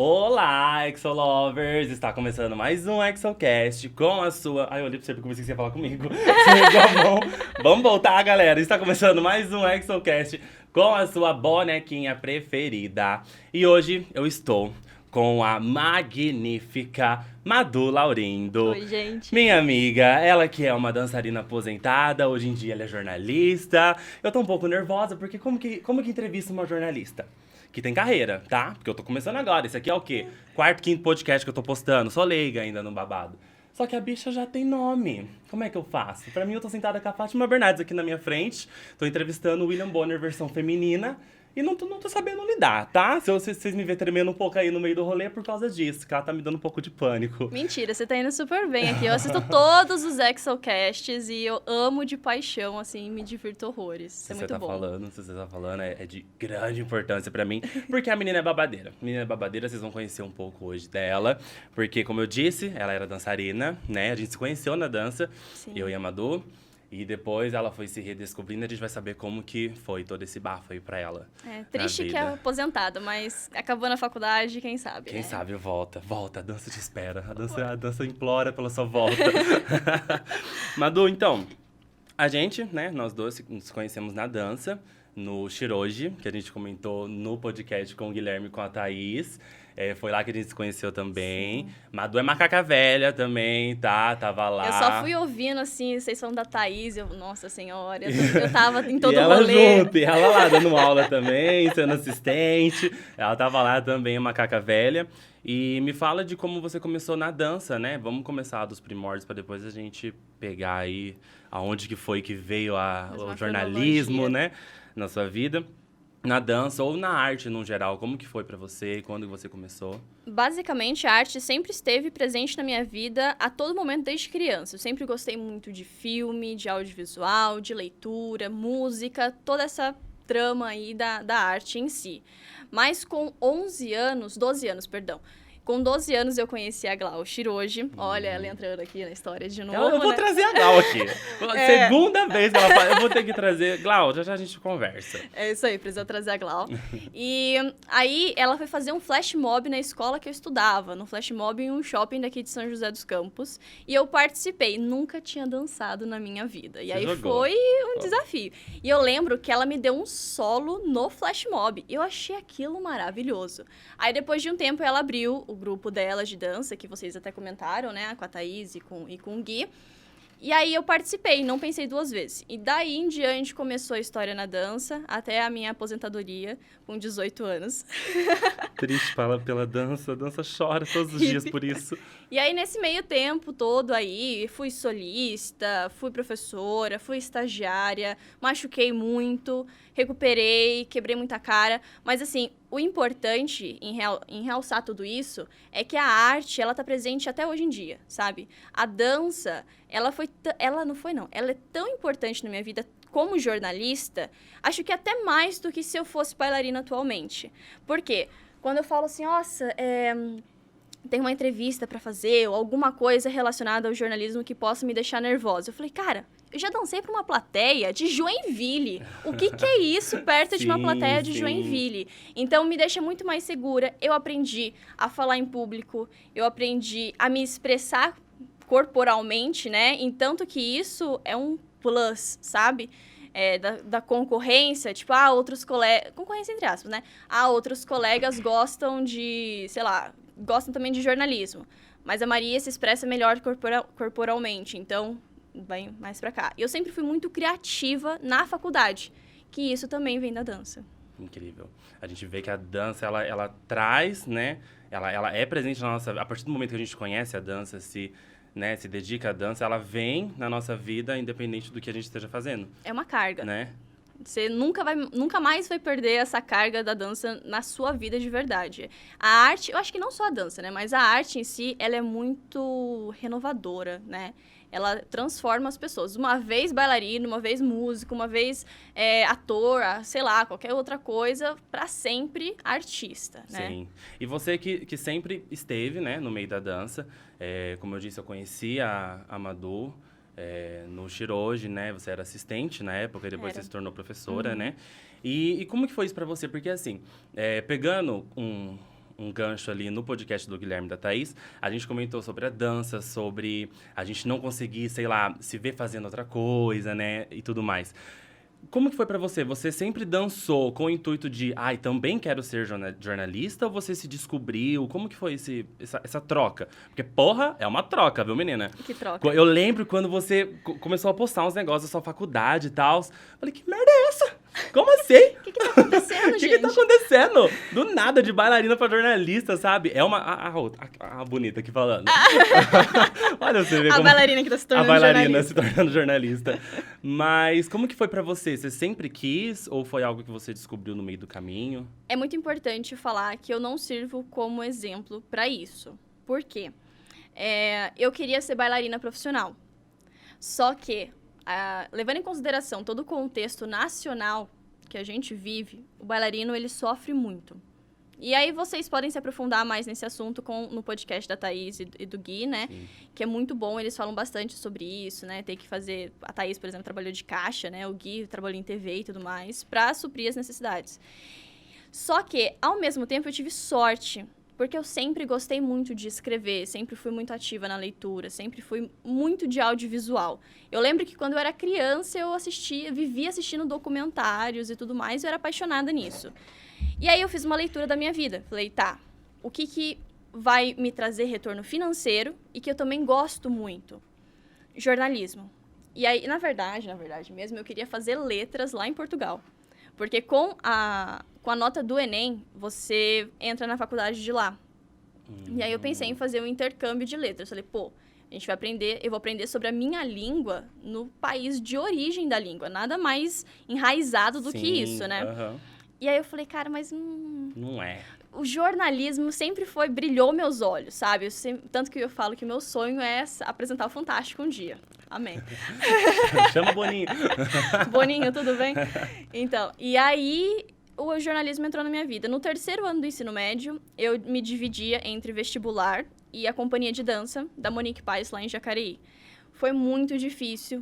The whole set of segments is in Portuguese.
Olá, Exolovers! Está começando mais um Exocast com a sua... Ai, eu olhei pra você porque eu pensei que você ia falar comigo. Segura a mão. Vamos voltar, galera. Está começando mais um Exocast com a sua bonequinha preferida. E hoje eu estou com a magnífica Madu Laurindo. Oi, gente. Minha amiga, ela que é uma dançarina aposentada, hoje em dia ela é jornalista. Eu tô um pouco nervosa porque como que entrevista uma jornalista? Que tem carreira, tá? Porque eu tô começando agora. Esse aqui é o quê? Quarto, quinto podcast que eu tô postando. Sou leiga ainda no babado. Só que a bicha já tem nome. Como é que eu faço? Pra mim, eu tô sentada com a Fátima Bernardes aqui na minha frente. Tô entrevistando o William Bonner, versão feminina. E não tô sabendo lidar, tá? Se vocês me verem tremendo um pouco aí no meio do rolê, é por causa disso. Que ela tá me dando um pouco de pânico. Mentira, você tá indo super bem aqui. Eu assisto todos os Exocasts e eu amo de paixão, assim, me divirto horrores. Isso é muito bom. Se você tá falando, é de grande importância pra mim, porque a menina é babadeira. Menina é babadeira, vocês vão conhecer um pouco hoje dela, porque, como eu disse, ela era dançarina, né? A gente se conheceu na dança, Sim. eu e a Madu, e depois ela foi se redescobrindo, a gente vai saber como que foi todo esse bafo aí pra ela. É triste que é vida. aposentada, mas acabou na faculdade, quem sabe, Quem né? sabe volta, a dança te espera, a dança implora pela sua volta. Madu, então, a gente, né, nós dois nos conhecemos na dança, no Shiroji, que a gente comentou no podcast com o Guilherme e com a Thaís. Foi lá que a gente se conheceu também. Sim. Madu é macaca velha também, tá? Tava lá. Eu só fui ouvindo, assim, vocês falando da Thaís, nossa senhora, eu tava em todo e ela rolê. junto, e ela lá dando aula também, sendo assistente. Ela tava lá também, macaca velha. E me fala de como você começou na dança, né? Vamos começar dos primórdios para depois a gente pegar aí aonde que foi que veio Mas o uma jornalismo, cronologia. né? Na sua vida. Na dança ou na arte no geral, como que foi para você e quando você começou? Basicamente, a arte sempre esteve presente na minha vida a todo momento desde criança. Eu sempre gostei muito de filme, de audiovisual, de leitura, música, toda essa trama aí da arte em si. Mas com 12 anos, perdão. Com 12 anos eu conheci a Glau Shiroji. Olha, ela entrando aqui na história de novo, Eu vou né? trazer a Glau aqui. Segunda vez que ela fala, eu vou ter que trazer. Glau, já a gente conversa. É isso aí, precisa trazer a Glau. E aí ela foi fazer um flash mob na escola que eu estudava, no flash mob em um shopping daqui de São José dos Campos. E eu participei, nunca tinha dançado na minha vida. E Você aí jogou. foi um desafio. E eu lembro que ela me deu um solo no flash mob. Eu achei aquilo maravilhoso. Aí depois de um tempo ela abriu o grupo dela de dança, que vocês até comentaram, né? Com a Thaís e com o Gui. E aí eu participei, não pensei duas vezes. E daí em diante começou a história na dança, até a minha aposentadoria, com 18 anos. Triste fala pela dança, a dança chora todos os dias por isso. E aí nesse meio tempo todo aí, fui solista, fui professora, fui estagiária, machuquei muito, recuperei, quebrei muita cara. Mas assim, o importante em realçar tudo isso é que a arte, ela tá presente até hoje em dia, sabe? A dança, ela é tão importante na minha vida como jornalista, acho que até mais do que se eu fosse bailarina atualmente. Por quê? Quando eu falo assim, nossa, tem uma entrevista pra fazer ou alguma coisa relacionada ao jornalismo que possa me deixar nervosa. Eu falei, cara, eu já dancei pra uma plateia de Joinville. O que é isso perto de uma Sim, plateia de sim. Joinville? Então, me deixa muito mais segura. Eu aprendi a falar em público, eu aprendi a me expressar corporalmente, né? Entanto que isso é um plus, sabe? Da concorrência, tipo, outros colegas... Concorrência entre aspas, né? Outros colegas gostam de, sei lá, gostam também de jornalismo. Mas a Maria se expressa melhor corporalmente, então vem mais pra cá. E eu sempre fui muito criativa na faculdade, que isso também vem da dança. Incrível. A gente vê que a dança, ela traz, né? Ela é presente na nossa... A partir do momento que a gente conhece a dança, se dedica à dança, ela vem na nossa vida, independente do que a gente esteja fazendo, É uma carga. né? Você nunca mais vai perder essa carga da dança na sua vida de verdade. A arte, eu acho que não só a dança, né? Mas a arte em si, ela é muito renovadora, né? Ela transforma as pessoas. Uma vez bailarino, uma vez músico, uma vez ator, sei lá, qualquer outra coisa, pra sempre artista, né? Sim. E você que sempre esteve, né, no meio da dança, como eu disse, eu conheci a Madu no Shiroji, né? Você era assistente na época, e depois Era. você se tornou professora, né? E como que foi isso pra você? Porque, assim, pegando um gancho ali no podcast do Guilherme e da Thaís, a gente comentou sobre a dança, sobre a gente não conseguir, sei lá, se ver fazendo outra coisa, né, e tudo mais. Como que foi pra você? Você sempre dançou com o intuito de, também quero ser jornalista, ou você se descobriu? Como que foi essa troca? Porque, porra, é uma troca, viu, menina? Que troca. Eu lembro quando você começou a postar uns negócios da sua faculdade e tal. Falei, que merda é essa? Como assim? O que tá acontecendo, O gente? que tá acontecendo? Do nada, de bailarina pra jornalista, sabe? É uma... A bonita aqui falando. Olha, você vê A como... bailarina que tá se tornando A bailarina jornalista. se tornando jornalista. Mas como que foi pra você? Você sempre quis ou foi algo que você descobriu no meio do caminho? É muito importante falar que eu não sirvo como exemplo pra isso. Por quê? Eu queria ser bailarina profissional. Só que, levando em consideração todo o contexto nacional que a gente vive, o bailarino, ele sofre muito. E aí vocês podem se aprofundar mais nesse assunto no podcast da Thaís e do Gui, né? Sim. Que é muito bom, eles falam bastante sobre isso, né? Tem que fazer... A Thaís, por exemplo, trabalhou de caixa, né? O Gui trabalhou em TV e tudo mais, pra suprir as necessidades. Só que, ao mesmo tempo, eu tive sorte, porque eu sempre gostei muito de escrever, sempre fui muito ativa na leitura, sempre fui muito de audiovisual. Eu lembro que quando eu era criança, eu vivia assistindo documentários e tudo mais, e eu era apaixonada nisso. E aí eu fiz uma leitura da minha vida. Falei, tá, o que vai me trazer retorno financeiro e que eu também gosto muito? Jornalismo. E aí, na verdade mesmo, eu queria fazer letras lá em Portugal. Porque com a nota do Enem, você entra na faculdade de lá. E aí eu pensei em fazer um intercâmbio de letras. Falei, eu vou aprender sobre a minha língua no país de origem da língua. Nada mais enraizado do que isso, né? E aí eu falei, cara, mas não é. O jornalismo sempre brilhou meus olhos, sabe? Tanto que eu falo que meu sonho é apresentar o Fantástico um dia. Amém. Chama o Boninho. Boninho, tudo bem? Então, e aí o jornalismo entrou na minha vida. No terceiro ano do ensino médio, eu me dividia entre vestibular e a companhia de dança da Monique Paes lá em Jacareí. Foi muito difícil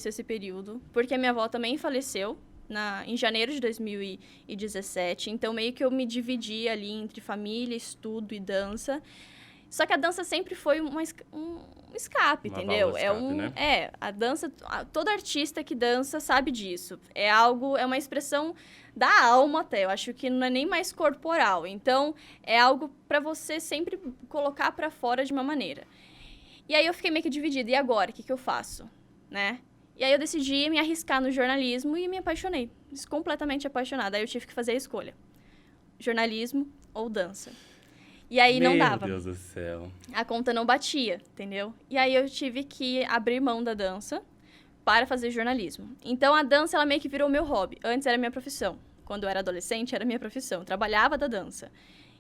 esse período, porque a minha avó também faleceu em janeiro de 2017. Então, meio que eu me dividi ali entre família, estudo e dança. Só que a dança sempre foi um escape, entendeu? Né? A dança, todo artista que dança sabe disso. É uma expressão da alma até. Eu acho que não é nem mais corporal. Então, é algo para você sempre colocar para fora de uma maneira. E aí eu fiquei meio que dividida. E agora? O que eu faço? Né? E aí eu decidi me arriscar no jornalismo e me apaixonei. Completamente apaixonada. Aí eu tive que fazer a escolha. Jornalismo ou dança. E aí não dava. Meu Deus do céu. A conta não batia, entendeu? E aí eu tive que abrir mão da dança para fazer jornalismo. Então a dança, ela meio que virou meu hobby. Antes era minha profissão. Quando eu era adolescente, era minha profissão. Eu trabalhava da dança.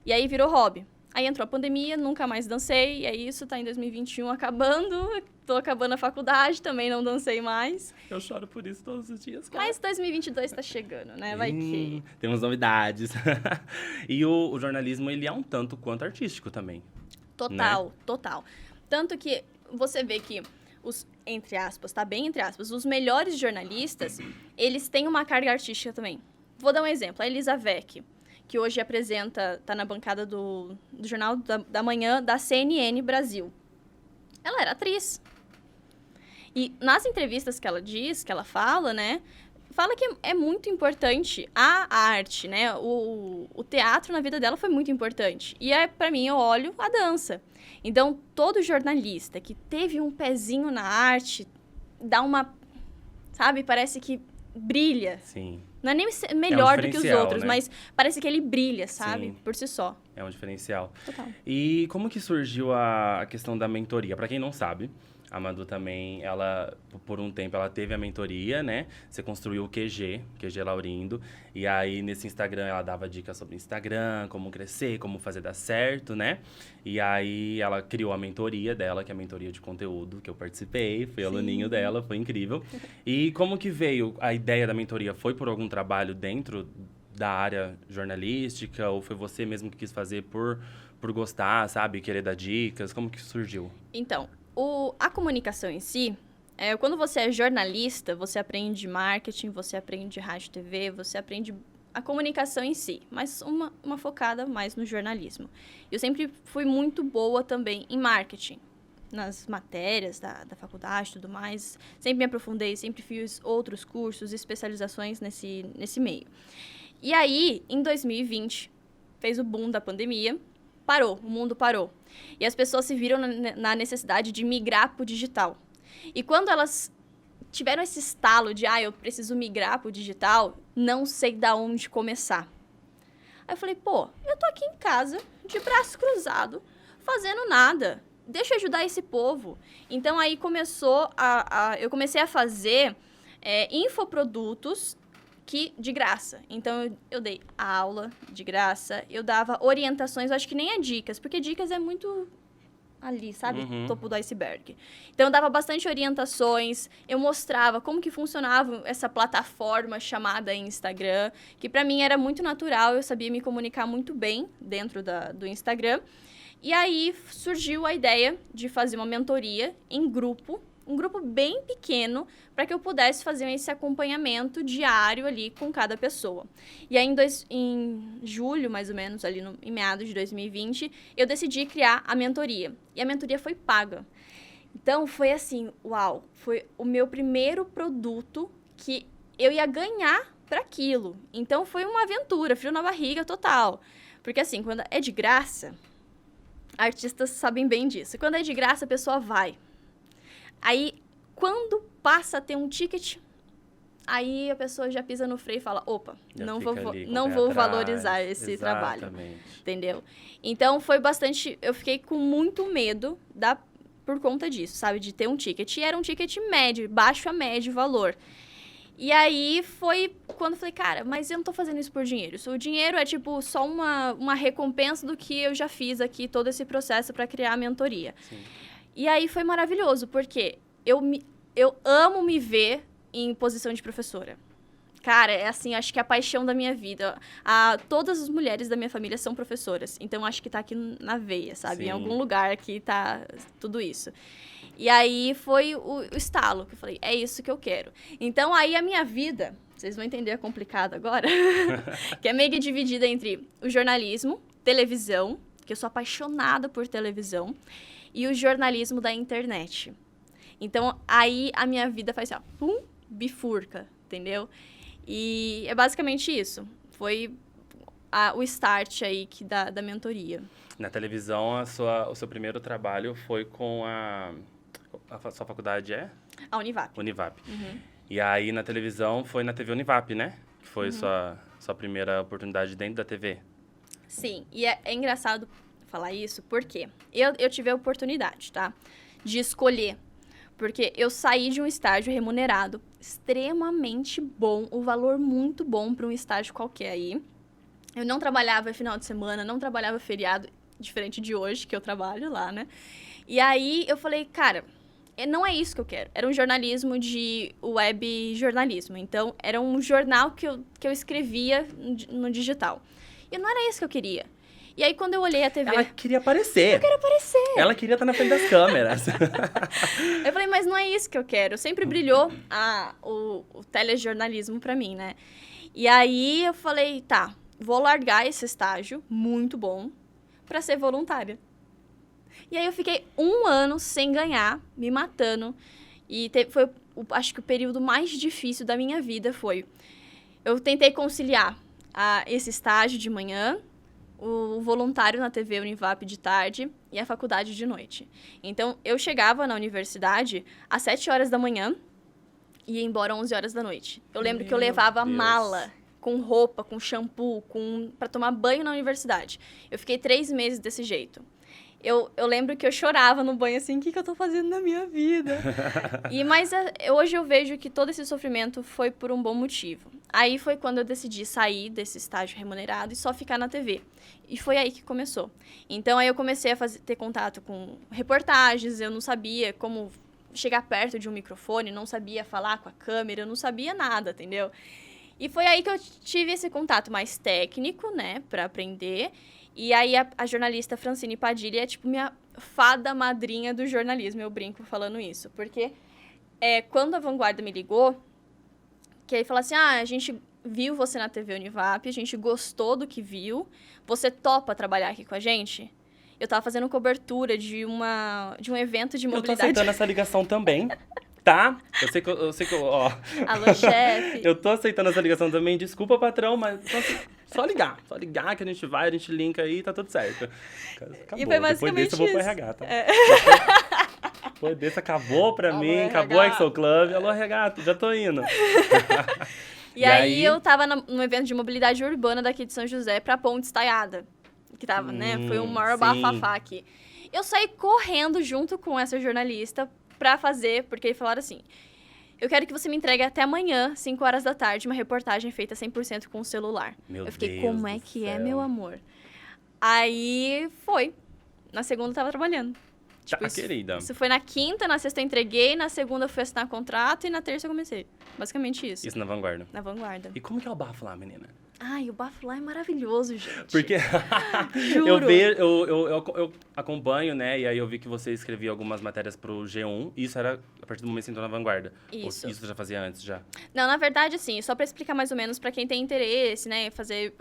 E aí virou hobby. Aí entrou a pandemia, nunca mais dancei. E é isso, tá em 2021 acabando. Tô acabando a faculdade, também não dancei mais. Eu choro por isso todos os dias, cara. Mas 2022 tá chegando, né? Vai que... Temos novidades. E o jornalismo, ele é um tanto quanto artístico também. Total, né? Total. Tanto que você vê que os, entre aspas, tá bem entre aspas, os melhores jornalistas, eles têm uma carga artística também. Vou dar um exemplo. A Elisa Vec, que hoje tá na bancada do Jornal da Manhã da CNN Brasil. Ela era atriz. E nas entrevistas que ela fala, né? Fala que é muito importante a arte, né? O teatro na vida dela foi muito importante. E pra mim, eu olho a dança. Então, todo jornalista que teve um pezinho na arte, dá uma... Sabe? Parece que brilha. Sim. Não é nem melhor do que os outros, né? Mas parece que ele brilha, sabe? Sim. Por si só. É um diferencial. Total. E como que surgiu a questão da mentoria? Pra quem não sabe, a Madu também, ela, por um tempo, ela teve a mentoria, né? Você construiu o QG Laurindo. E aí, nesse Instagram, ela dava dicas sobre Instagram, como crescer, como fazer dar certo, né? E aí, ela criou a mentoria dela, que é a mentoria de conteúdo, que eu participei. Fui aluninho dela, foi incrível. E como que veio a ideia da mentoria? Foi por algum trabalho dentro da área jornalística? Ou foi você mesmo que quis fazer por gostar, sabe? Querer dar dicas? Como que surgiu? Então... A comunicação em si, quando você é jornalista, você aprende marketing, você aprende rádio e TV, você aprende a comunicação em si, mas uma focada mais no jornalismo. Eu sempre fui muito boa também em marketing, nas matérias da faculdade e tudo mais. Sempre me aprofundei, sempre fiz outros cursos, especializações nesse meio. E aí, em 2020, fez o boom da pandemia, o mundo parou. E as pessoas se viram na necessidade de migrar para o digital. E quando elas tiveram esse estalo de, eu preciso migrar para o digital, não sei da onde começar. Aí eu falei, eu tô aqui em casa, de braço cruzado, fazendo nada. Deixa eu ajudar esse povo. Então, aí eu comecei a fazer infoprodutos de graça. Então, eu dei aula de graça, eu dava orientações, eu acho que nem é dicas, porque dicas é muito ali, sabe? Topo do iceberg. Então, eu dava bastante orientações, eu mostrava como que funcionava essa plataforma chamada Instagram, que para mim era muito natural, eu sabia me comunicar muito bem dentro do Instagram. E aí, surgiu a ideia de fazer uma mentoria em grupo, um grupo bem pequeno, para que eu pudesse fazer esse acompanhamento diário ali com cada pessoa. E aí, em julho, mais ou menos, ali em meados de 2020, eu decidi criar a mentoria. E a mentoria foi paga. Então, foi assim, uau, foi o meu primeiro produto que eu ia ganhar para aquilo. Então, foi uma aventura, frio na barriga total. Porque assim, quando é de graça, artistas sabem bem disso. Quando é de graça, a pessoa vai. Aí, quando passa a ter um ticket, aí a pessoa já pisa no freio e fala, opa, não vou valorizar esse trabalho. Entendeu? Então, foi bastante... Eu fiquei com muito medo por conta disso, sabe? De ter um ticket. E era um ticket médio, baixo a médio valor. E aí, foi quando eu falei, cara, mas eu não tô fazendo isso por dinheiro. O dinheiro é, tipo, só uma recompensa do que eu já fiz aqui, todo esse processo para criar a mentoria. Sim. E aí, foi maravilhoso, porque eu amo me ver em posição de professora. Cara, é assim, acho que é a paixão da minha vida. Todas as mulheres da minha família são professoras. Então, acho que tá aqui na veia, sabe? Sim. Em algum lugar que tá tudo isso. E aí, foi o estalo, que eu falei, é isso que eu quero. Então, aí a minha vida, vocês vão entender, é complicado agora, que é meio que dividida entre o jornalismo, televisão, que eu sou apaixonada por televisão, e o jornalismo da internet. Então, aí a minha vida faz assim, pum, bifurca, entendeu? E é basicamente isso. Foi o start aí da mentoria. Na televisão, o seu primeiro trabalho foi com a sua faculdade A Univap. Univap. Uhum. E aí, na televisão, foi na TV Univap, né? Que foi sua primeira oportunidade dentro da TV. Sim, e é engraçado falar isso, porque eu tive a oportunidade, tá? De escolher. Porque eu saí de um estágio remunerado extremamente bom, o valor muito bom para um estágio qualquer aí. Eu não trabalhava final de semana, não trabalhava feriado, diferente de hoje, que eu trabalho lá, né? E aí, eu falei, cara, não é isso que eu quero. Era um jornalismo de web jornalismo. Então, era um jornal que eu escrevia no digital. E não era isso que eu queria. E aí, quando eu olhei a TV... Ela queria aparecer. Eu quero aparecer. Ela queria estar na frente das câmeras. Eu falei, mas não é isso que eu quero. Sempre brilhou o telejornalismo pra mim, né? E aí, eu falei, tá, vou largar esse estágio, muito bom, pra ser voluntária. E aí, eu fiquei 1 ano sem ganhar, me matando. E foi, acho que o período mais difícil da minha vida foi... Eu tentei conciliar esse estágio de manhã, o voluntário na TV Univap de tarde e a faculdade de noite. Então, eu chegava na universidade às 7 horas da manhã e ia embora às 11 horas da noite. Eu lembro que eu levava mala com roupa, com shampoo, pra tomar banho na universidade. Eu fiquei 3 meses desse jeito. Eu lembro que eu chorava no banho assim, o que eu tô fazendo na minha vida? Mas hoje eu vejo que todo esse sofrimento foi por um bom motivo. Aí foi quando eu decidi sair desse estágio remunerado e só ficar na TV. E foi aí que começou. Então, aí eu comecei a ter contato com reportagens, eu não sabia como chegar perto de um microfone, não sabia falar com a câmera, eu não sabia nada, entendeu? E foi aí que eu tive esse contato mais técnico, né, pra aprender. E aí, a jornalista Francine Padilha é, tipo, minha fada madrinha do jornalismo. Eu brinco falando isso. Porque quando a Vanguarda me ligou, que aí falou assim, a gente viu você na TV Univap, a gente gostou do que viu. Você topa trabalhar aqui com a gente? Eu tava fazendo cobertura de um evento de Eu tô mobilidade. aceitando essa ligação também, tá? Eu sei que, ó... Alô, chefe. Eu tô aceitando essa ligação também, desculpa, patrão, mas só ligar que a gente linka aí e tá tudo certo. Acabou. E foi basicamente Depois desse eu vou pro isso. RH, tá? Depois desse acabou pra Alô, mim, RH. acabou a Excel Club, alô, RH, já tô indo. E aí eu tava num evento de mobilidade urbana daqui de São José pra Ponte Estaiada. Que tava, né? Foi o maior sim. bafafá aqui. Eu saí correndo junto com essa jornalista pra fazer, porque eles falaram assim: eu quero que você me entregue até amanhã, 5 horas da tarde, uma reportagem feita 100% com o celular. Meu Eu fiquei, Deus como é do que é, céu. meu amor? Aí foi. Na segunda eu tava trabalhando. Tá, Isso, querida. isso foi na quinta, na sexta eu entreguei, na segunda eu fui assinar contrato e na terça eu comecei. Basicamente isso. Isso na vanguarda. Na vanguarda. E como que é o bafo lá, menina? Ai, o bafo lá é maravilhoso, gente. Porque Juro. eu acompanho, né? E aí eu vi que você escrevia algumas matérias pro G1. E isso era a partir do momento que você entrou na vanguarda. Isso. Ou isso você já fazia antes, já? Não, na verdade, assim, só pra explicar mais ou menos pra quem tem interesse, né, fazer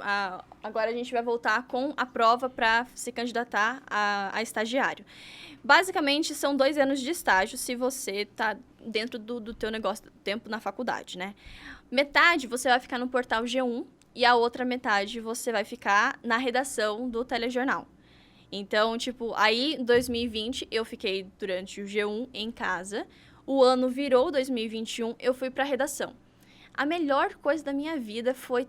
agora a gente vai voltar com a prova pra se candidatar a estagiário. Basicamente, são 2 anos de estágio se você tá dentro do teu negócio, do tempo na faculdade, né? Metade você vai ficar no portal G1 e a outra metade você vai ficar na redação do telejornal. Então, tipo, aí em 2020 eu fiquei durante o G1 em casa. O ano virou 2021, eu fui pra redação. A melhor coisa da minha vida foi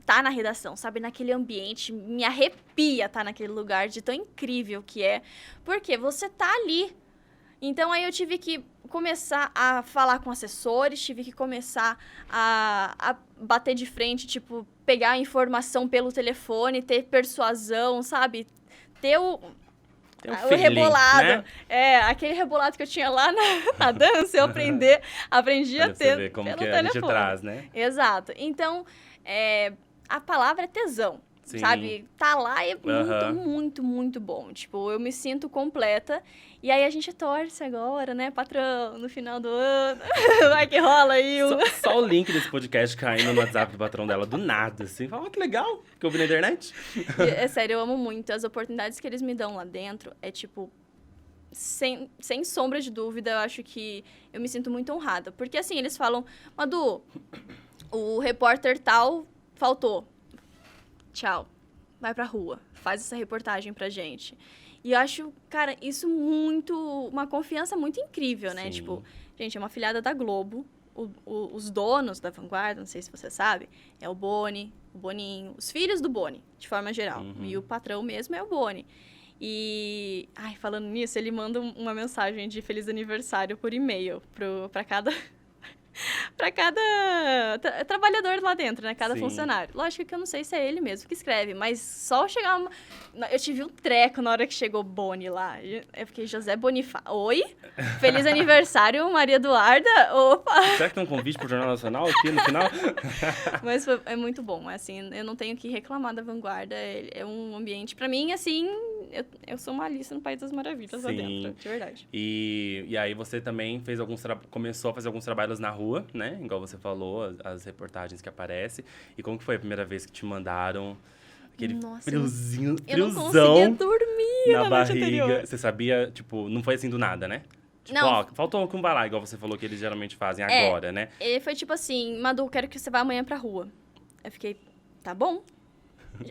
estar na redação, sabe? Naquele ambiente, me arrepia estar naquele lugar de tão incrível que é. Porque você tá ali. Então, aí eu tive que começar a falar com assessores, tive que começar a bater de frente, tipo, pegar a informação pelo telefone, ter persuasão, sabe? Ter o feeling, rebolado. né? É, aquele rebolado que eu tinha lá na dança, eu aprendi Pra a você ter ver como pelo que a telefone. gente traz, né? Exato. Então, a palavra é tesão, Sim. sabe? Tá lá é muito, Aham. muito, muito bom. Tipo, eu me sinto completa. E aí a gente torce agora, né, patrão, no final do ano. Vai que rola aí. Só o link desse podcast caindo no WhatsApp do patrão dela, do nada, assim. Fala, que legal, que eu vi na internet. E, é sério, eu amo muito. As oportunidades que eles me dão lá dentro é, tipo, sem sombra de dúvida, eu acho que eu me sinto muito honrada. Porque, assim, eles falam, Madu, o repórter tal faltou. Tchau. Vai pra rua. Faz essa reportagem pra gente. E eu acho, cara, isso uma confiança muito incrível, né? Sim. Tipo, gente, é uma afiliada da Globo. Os donos da Vanguarda, não sei se você sabe, é o Boni, o Boninho, os filhos do Boni, de forma geral. Uhum. E o patrão mesmo é o Boni. E, falando nisso, ele manda uma mensagem de feliz aniversário por e-mail pra cada trabalhador lá dentro, né? Cada Sim. funcionário. Lógico que eu não sei se é ele mesmo que escreve, mas só chegar eu tive um treco na hora que chegou Boni lá. Eu fiquei, José Bonifácio. Oi? Feliz aniversário, Maria Eduarda? Opa! Será que tem um convite pro Jornal Nacional aqui no final? Mas é muito bom, assim, eu não tenho que reclamar da Vanguarda, é um ambiente, pra mim, assim, eu sou uma Alice no País das Maravilhas lá Sim. dentro, de verdade. E aí você também fez começou a fazer alguns trabalhos na rua, né? Igual você falou, as reportagens que aparecem. E como que foi a primeira vez que te mandaram aquele Nossa, friozão eu não conseguia dormir na na noite barriga? anterior. Você sabia, tipo, não foi assim do nada, né? Tipo, Não. ó, faltou um cumbalá, igual você falou que eles geralmente fazem agora, né? Ele foi tipo assim, Madu, quero que você vá amanhã pra rua. Eu fiquei, tá bom.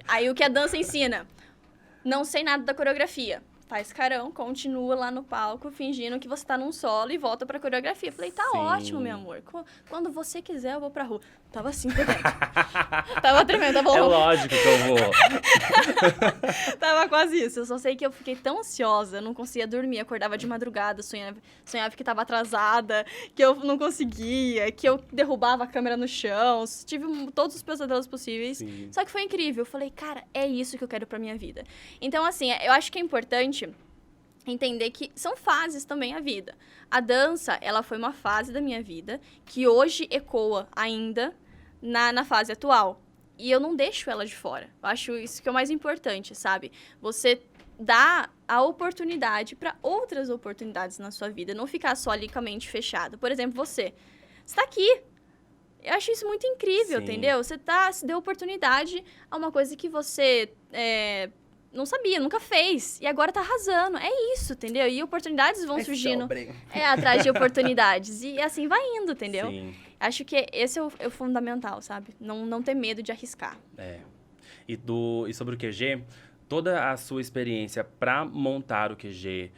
Aí o que a dança ensina? Não sei nada da coreografia. Faz carão, continua lá no palco, fingindo que você tá num solo e volta pra coreografia. Falei, tá Sim. ótimo, meu amor. Quando você quiser, eu vou pra rua. Tava assim, tremendo. Tava tremendo, tá bom. É lógico que eu vou. Tava quase isso. Eu só sei que eu fiquei tão ansiosa, eu não conseguia dormir. Acordava de madrugada, sonhava que tava atrasada, que eu não conseguia, que eu derrubava a câmera no chão. Tive todos os pesadelos possíveis. Sim. Só que foi incrível. Eu falei, cara, é isso que eu quero pra minha vida. Então, assim, eu acho que é importante entender que são fases também a vida. A dança, ela foi uma fase da minha vida que hoje ecoa ainda na fase atual. E eu não deixo ela de fora. Eu acho isso que é o mais importante, sabe? Você dá a oportunidade para outras oportunidades na sua vida. Não ficar só ali com a mente fechada. Por exemplo, você está aqui. Eu acho isso muito incrível, Sim. entendeu? Você se deu oportunidade a uma coisa que você não sabia, nunca fez. E agora tá arrasando. É isso, entendeu? E oportunidades vão surgindo atrás de oportunidades. E assim vai indo, entendeu? Sim. Acho que esse é o fundamental, sabe? Não ter medo de arriscar. E sobre o QG, toda a sua experiência para montar o QG,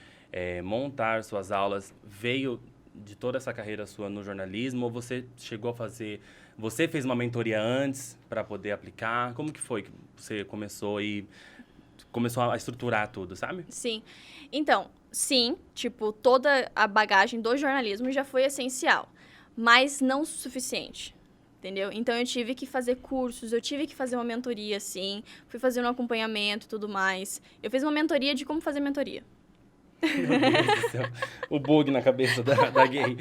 montar suas aulas, veio de toda essa carreira sua no jornalismo? Ou você chegou a fazer... Você fez uma mentoria antes para poder aplicar? Como que foi que você começou a estruturar tudo, sabe? Sim. Então, sim, tipo, toda a bagagem do jornalismo já foi essencial, mas não o suficiente, entendeu? Então, eu tive que fazer cursos, eu tive que fazer uma mentoria, sim, fui fazer um acompanhamento e tudo mais. Eu fiz uma mentoria de como fazer mentoria. Meu Deus do céu. O bug na cabeça da gay.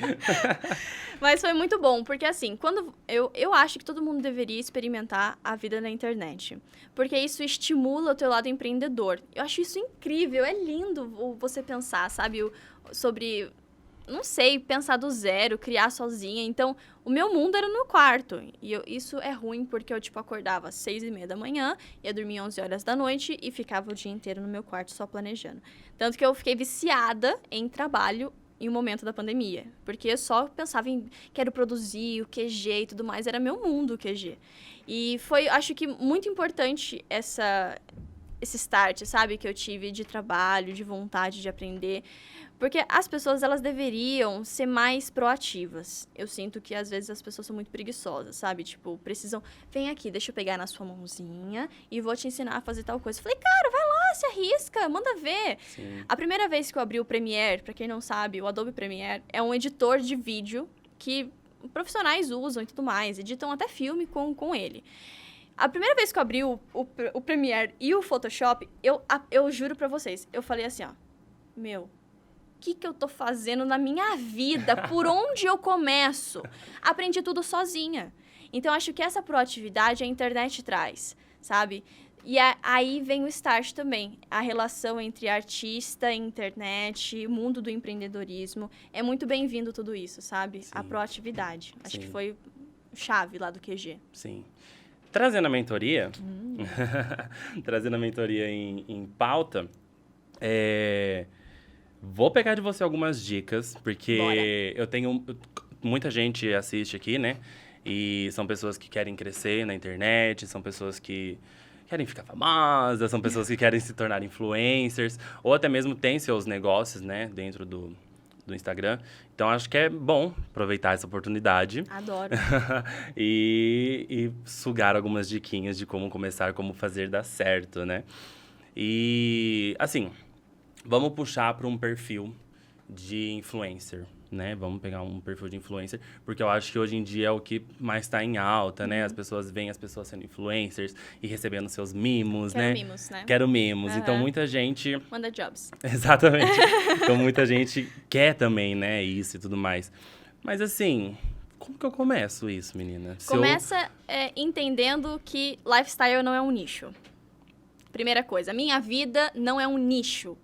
Mas foi muito bom, porque assim, quando eu acho que todo mundo deveria experimentar a vida na internet. Porque isso estimula o teu lado empreendedor. Eu acho isso incrível, é lindo você pensar, sabe? Sobre, não sei, pensar do zero, criar sozinha. Então, o meu mundo era no meu quarto. E isso é ruim porque eu, tipo, acordava às 6h30 da manhã, ia dormir 11 horas da noite e ficava o dia inteiro no meu quarto só planejando. Tanto que eu fiquei viciada em trabalho em um momento da pandemia. Porque eu só pensava em quero produzir, o QG e tudo mais. Era meu mundo o QG. E foi, acho que, muito importante esse start, sabe? Que eu tive de trabalho, de vontade de aprender. Porque as pessoas, elas deveriam ser mais proativas. Eu sinto que, às vezes, as pessoas são muito preguiçosas, sabe? Tipo, precisam... Vem aqui, deixa eu pegar na sua mãozinha e vou te ensinar a fazer tal coisa. Eu falei, cara, vai lá, se arrisca, manda ver. Sim. A primeira vez que eu abri o Premiere, pra quem não sabe, o Adobe Premiere é um editor de vídeo que profissionais usam e tudo mais. Editam até filme com ele. A primeira vez que eu abri o Premiere e o Photoshop, eu juro pra vocês, eu falei assim, ó, meu... O que eu tô fazendo na minha vida? Por onde eu começo? Aprendi tudo sozinha. Então, acho que essa proatividade a internet traz, sabe? E aí vem o start também. A relação entre artista, internet, mundo do empreendedorismo. É muito bem-vindo tudo isso, sabe? Sim. A proatividade. Acho Sim. que foi chave lá do QG. Sim. Trazendo a mentoria, trazendo a mentoria em pauta, vou pegar de você algumas dicas, porque Bora. eu tenho... Muita gente assiste aqui, né? E são pessoas que querem crescer na internet, são pessoas que querem ficar famosas, são pessoas que querem se tornar influencers, ou até mesmo têm seus negócios, né? Dentro do Instagram. Então, acho que é bom aproveitar essa oportunidade. Adoro. e sugar algumas diquinhas de como começar, como fazer dar certo, né? E, assim... Vamos puxar para um perfil de influencer, né? Vamos pegar um perfil de influencer, porque eu acho que hoje em dia é o que mais está em alta, né? As pessoas veem as pessoas sendo influencers e recebendo seus mimos, Quero né? mimos, né? Quero mimos. Então, Aham. muita gente... Manda jobs. Exatamente. Então, muita gente quer também, né? Isso e tudo mais. Mas, assim... Como que eu começo isso, menina? Começa entendendo que lifestyle não é um nicho. Primeira coisa, minha vida não é um nicho.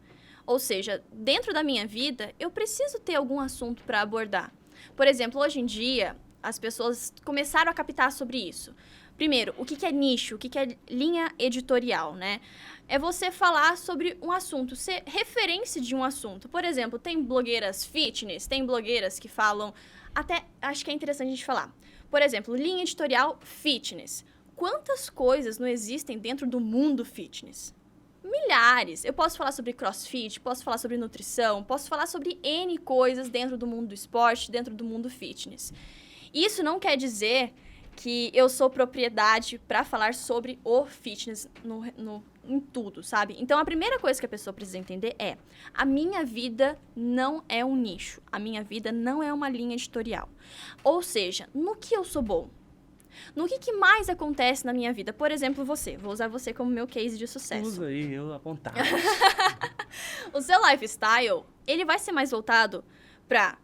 Ou seja, dentro da minha vida, eu preciso ter algum assunto para abordar. Por exemplo, hoje em dia, as pessoas começaram a captar sobre isso. Primeiro, o que é nicho? O que é linha editorial, né? É você falar sobre um assunto, ser referência de um assunto. Por exemplo, tem blogueiras fitness, tem blogueiras que falam... Até acho que é interessante a gente falar. Por exemplo, linha editorial fitness. Quantas coisas não existem dentro do mundo fitness? Milhares. Eu posso falar sobre crossfit, posso falar sobre nutrição, posso falar sobre N coisas dentro do mundo do esporte, dentro do mundo fitness. Isso não quer que eu sou propriedade para falar sobre o fitness em tudo, sabe? Então, a primeira coisa que a pessoa precisa entender é: a minha vida não é um nicho, a minha vida não é uma linha editorial. Ou seja, no que eu sou bom? No que mais acontece na minha vida? Por exemplo, você. Vou usar você como meu case de sucesso. Usa aí, eu apontar. O seu lifestyle, ele vai ser mais voltado para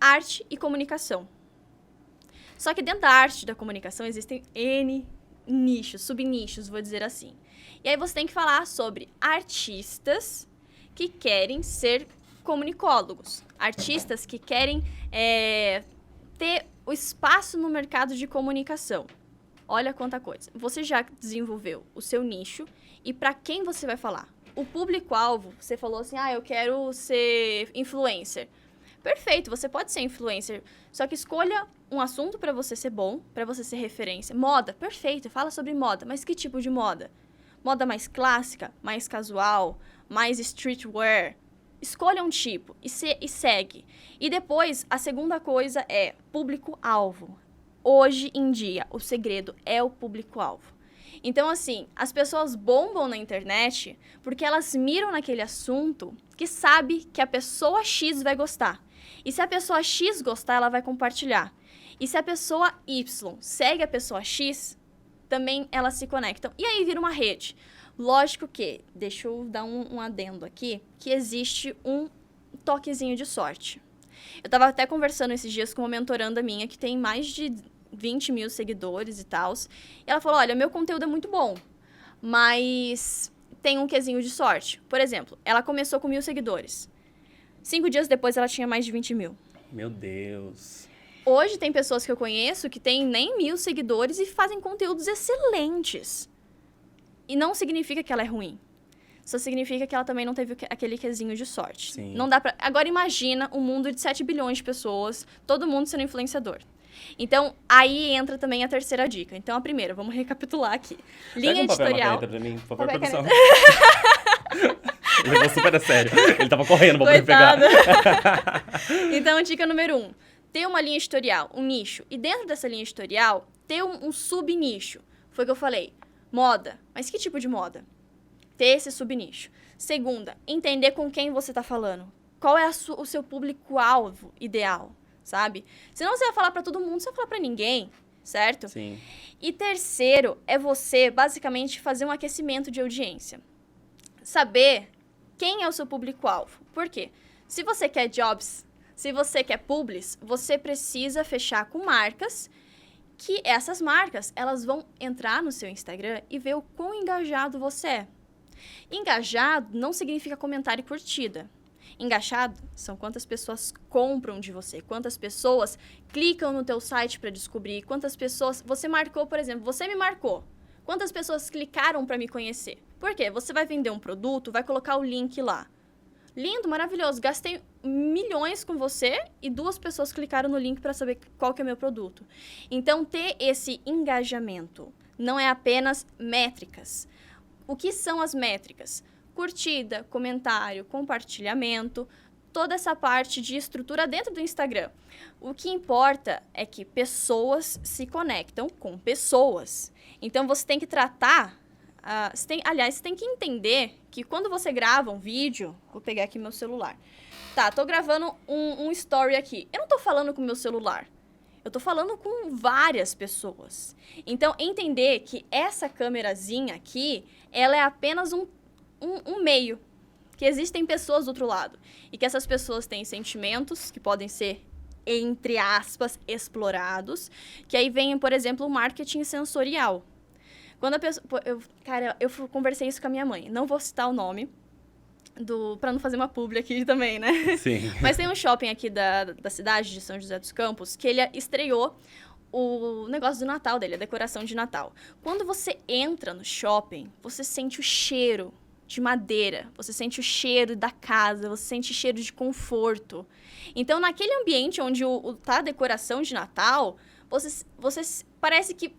arte e comunicação. Só que dentro da arte e da comunicação existem N nichos, subnichos, vou dizer assim. E aí você tem que falar sobre artistas que querem ser comunicólogos. Artistas que querem ter o espaço no mercado de comunicação. Olha quanta coisa. Você já desenvolveu o seu nicho e para quem você vai falar. O público-alvo, você falou assim, eu quero ser influencer. Perfeito, você pode ser influencer, só que escolha um assunto para você ser bom, para você ser referência. Moda, perfeito, fala sobre moda, mas que tipo de moda? Moda mais clássica, mais casual, mais streetwear? Escolha um tipo e segue. E depois, a segunda coisa é público-alvo. Hoje em dia, o segredo é o público-alvo. Então, assim, as pessoas bombam na internet porque elas miram naquele assunto que sabe que a pessoa X vai gostar. E se a pessoa X gostar, ela vai compartilhar. E se a pessoa Y segue a pessoa X, também elas se conectam. E aí vira uma rede. Lógico que, deixa eu dar um adendo aqui, que existe um toquezinho de sorte. Eu tava até conversando esses dias com uma mentoranda minha que tem mais de 20 mil seguidores e tal. E ela falou, olha, meu conteúdo é muito bom, mas tem um quesinho de sorte. Por exemplo, ela começou com 1.000 seguidores. 5 dias depois ela tinha mais de 20 mil. Meu Deus. Hoje tem pessoas que eu conheço que têm nem 1.000 seguidores e fazem conteúdos excelentes. E não significa que ela é ruim. Só significa que ela também não teve aquele quesinho de sorte. Sim. Não dá pra... Agora imagina um mundo de 7 bilhões de pessoas, todo mundo sendo influenciador. Então, aí entra também a terceira dica. Então, a primeira, vamos recapitular aqui. Linha editorial. Pega um papel e uma caneta pra mim, por favor, Papel e produção. Ele levou super a sério. Ele tava correndo pra poder pegar. Então, dica número 1. Ter uma linha editorial, um nicho. E dentro dessa linha editorial, ter um sub-nicho. Foi o que eu falei. Moda. Mas que tipo de moda? Ter esse sub-nicho. Segunda, entender com quem você tá falando. Qual é o seu público-alvo ideal, sabe? Senão você vai falar pra todo mundo, você vai falar pra ninguém, certo? Sim. E terceiro, é você, basicamente, fazer um aquecimento de audiência. Saber quem é o seu público-alvo. Por quê? Se você quer jobs, se você quer publis, você precisa fechar com marcas que essas marcas, elas vão entrar no seu Instagram e ver o quão engajado você é. Engajado não significa comentário e curtida. Engajado são quantas pessoas compram de você, quantas pessoas clicam no teu site para descobrir, quantas pessoas... Você marcou, por exemplo, você me marcou. Quantas pessoas clicaram para me conhecer? Por quê? Você vai vender um produto, vai colocar o link lá. Lindo, maravilhoso. Gastei milhões com você e 2 pessoas clicaram no link para saber qual que é o meu produto. Então, ter esse engajamento não é apenas métricas. O que são as métricas? Curtida, comentário, compartilhamento, toda essa parte de estrutura dentro do Instagram. O que importa é que pessoas se conectam com pessoas. Então, você tem que tratar... você tem que entender que quando você grava um vídeo... Vou pegar aqui meu celular. Tá, tô gravando um story aqui. Eu não tô falando com o meu celular. Eu tô falando com várias pessoas. Então, entender que essa câmerazinha aqui, ela é apenas um meio. Que existem pessoas do outro lado. E que essas pessoas têm sentimentos que podem ser, entre aspas, explorados. Que aí vem, por exemplo, o marketing sensorial. Quando a pessoa... eu conversei isso com a minha mãe. Não vou citar o nome, pra não fazer uma publi aqui também, né? Sim. Mas tem um shopping aqui da cidade de São José dos Campos que ele estreou o negócio do Natal dele, a decoração de Natal. Quando você entra no shopping, você sente o cheiro de madeira, você sente o cheiro da casa, você sente o cheiro de conforto. Então, naquele ambiente onde tá a decoração de Natal, você parece que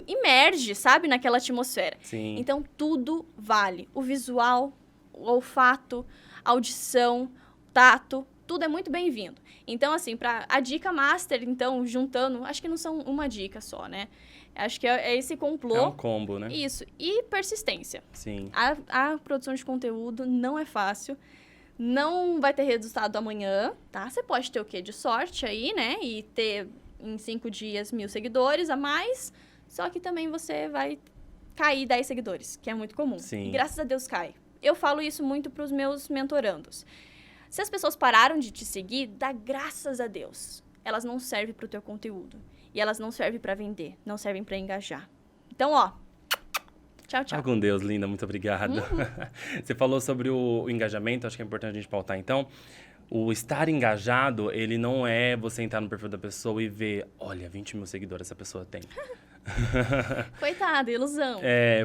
imerge, sabe, naquela atmosfera. Sim. Então, tudo vale. O visual, o olfato, a audição, tato, tudo é muito bem-vindo. Então, assim, a dica master, então, juntando, acho que não são uma dica só, né? Acho que é esse complô. É um combo, né? Isso. E persistência. Sim. A produção de conteúdo não é fácil. Não vai ter resultado amanhã, tá? Você pode ter o quê? De sorte aí, né? E ter, em 5 dias, 1.000 seguidores a mais. Só que também você vai cair 10 seguidores, que é muito comum. Sim. E graças a Deus cai. Eu falo isso muito para os meus mentorandos. Se as pessoas pararam de te seguir, dá graças a Deus. Elas não servem para o teu conteúdo. E elas não servem para vender, não servem para engajar. Então, ó, tchau, tchau. Ah, com Deus, linda, muito obrigado. Você falou sobre o engajamento, acho que é importante a gente pautar, então. o estar engajado, ele não é você entrar no perfil da pessoa e ver, olha, 20 mil seguidores essa pessoa tem. Coitada, ilusão.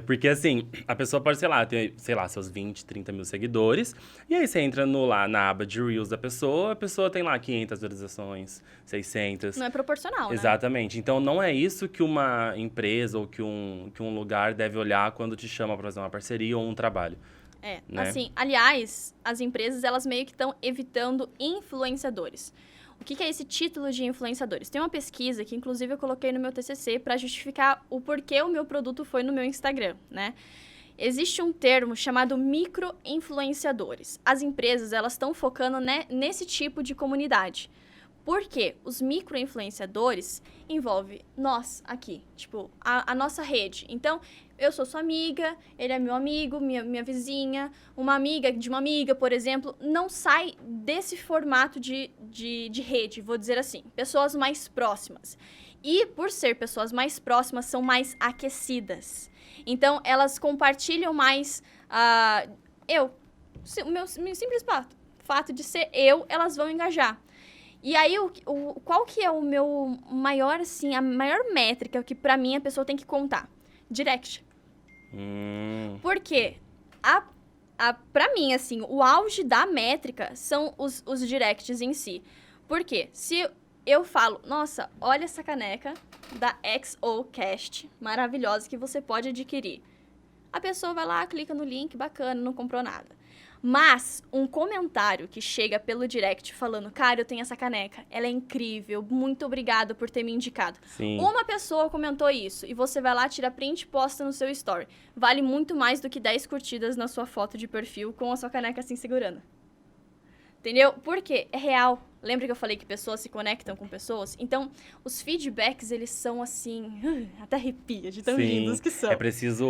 Porque assim, a pessoa pode, sei lá, ter, sei lá, seus 20, 30 mil seguidores, e aí você entra lá na aba de Reels da pessoa, a pessoa tem lá 500 visualizações, 600. Não é proporcional, né? Exatamente. Então, não é isso que uma empresa ou que um lugar deve olhar quando te chama para fazer uma parceria ou um trabalho. Né? Assim, aliás, as empresas, elas meio que estão evitando influenciadores. O que é esse título de influenciadores? Tem uma pesquisa que, inclusive, eu coloquei no meu TCC para justificar o porquê o meu produto foi no meu Instagram, né? Existe um termo chamado micro-influenciadores. As empresas, elas estão focando, né, nesse tipo de comunidade. Por quê? Os micro-influenciadores envolvem nós aqui, tipo, a nossa rede. Então, eu sou sua amiga, ele é meu amigo, minha vizinha, uma amiga de uma amiga, por exemplo. Não sai desse formato de rede, vou dizer assim. Pessoas mais próximas. E, por ser pessoas mais próximas, são mais aquecidas. Então, elas compartilham mais o meu simples fato de ser eu, elas vão engajar. E aí, qual que é o meu maior, assim, a maior métrica que pra mim a pessoa tem que contar? Direct. Por quê? Pra mim, assim, o auge da métrica são os directs em si. Por quê? Se eu falo, nossa, olha essa caneca da XOcast maravilhosa que você pode adquirir. A pessoa vai lá, clica no link, bacana, não comprou nada. Mas um comentário que chega pelo direct falando, cara, eu tenho essa caneca, ela é incrível, muito obrigada por ter me indicado. Sim. Uma pessoa comentou isso e você vai lá, tira print e posta no seu story. Vale muito mais do que 10 curtidas na sua foto de perfil com a sua caneca assim segurando. Entendeu? Por quê? É real. Lembra que eu falei que pessoas se conectam com pessoas? Então, os feedbacks, eles são assim... até arrepia de tão lindos que são. É preciso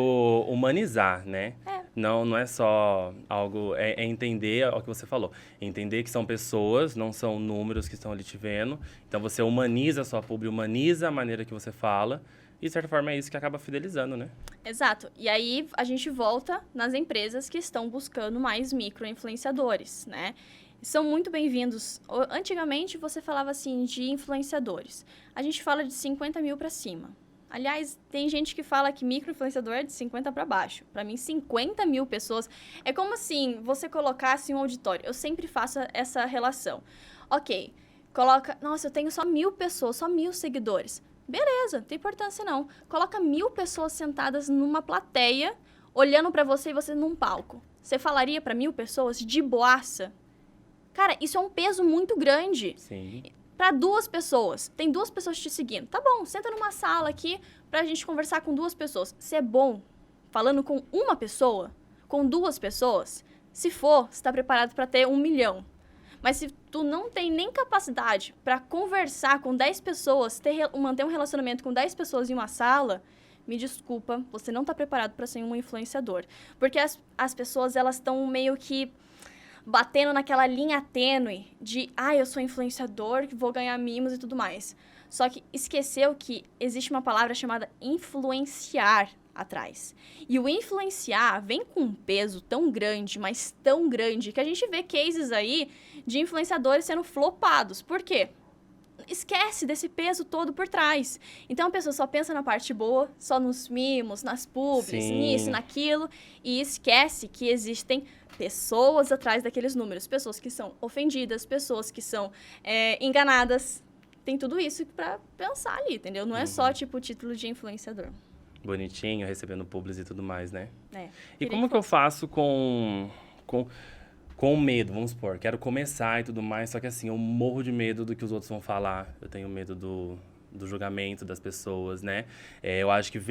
humanizar, né? Não é só algo... É entender o que você falou. Entender que são pessoas, não são números que estão ali te vendo. Então, você humaniza a sua publi, humaniza a maneira que você fala. E, de certa forma, é isso que acaba fidelizando, né? Exato. E aí, a gente volta nas empresas que estão buscando mais micro-influenciadores, né? São muito bem-vindos. Antigamente, você falava assim de influenciadores. A gente fala de 50 mil para cima. Aliás, tem gente que fala que micro-influenciador é de 50 para baixo. Para mim, 50 mil pessoas... É como assim, você colocasse um auditório. Eu sempre faço essa relação. Ok, coloca... Nossa, eu tenho só 1.000 pessoas, só 1.000 seguidores. Beleza, não tem importância não. Coloca 1.000 pessoas sentadas numa plateia, olhando para você e você num palco. Você falaria para 1.000 pessoas de boaça? Cara, isso é um peso muito grande. Sim. Para 2 pessoas. Tem 2 pessoas te seguindo. Tá bom, senta numa sala aqui pra gente conversar com 2 pessoas. Se é bom falando com uma pessoa, com 2 pessoas, se for, você tá preparado para ter 1 milhão. Mas se tu não tem nem capacidade para conversar com 10 pessoas, manter um relacionamento com 10 pessoas em uma sala, me desculpa, você não tá preparado para ser um influenciador. Porque as pessoas, elas estão meio que batendo naquela linha tênue de, eu sou influenciador, que vou ganhar mimos e tudo mais. Só que esqueceu que existe uma palavra chamada influenciar atrás. E o influenciar vem com um peso tão grande, mas tão grande, que a gente vê cases aí de influenciadores sendo flopados. Por quê? Esquece desse peso todo por trás. Então, a pessoa só pensa na parte boa, só nos mimos, nas publis, nisso, naquilo, e esquece que existem pessoas atrás daqueles números. Pessoas que são ofendidas, pessoas que são enganadas. Tem tudo isso pra pensar ali, entendeu? Não é só, tipo, o título de influenciador. Bonitinho, recebendo publis e tudo mais, né? E Queria como que eu faço com medo, vamos supor, quero começar e tudo mais, só que assim, eu morro de medo do que os outros vão falar, eu tenho medo do julgamento das pessoas, né? Eu acho que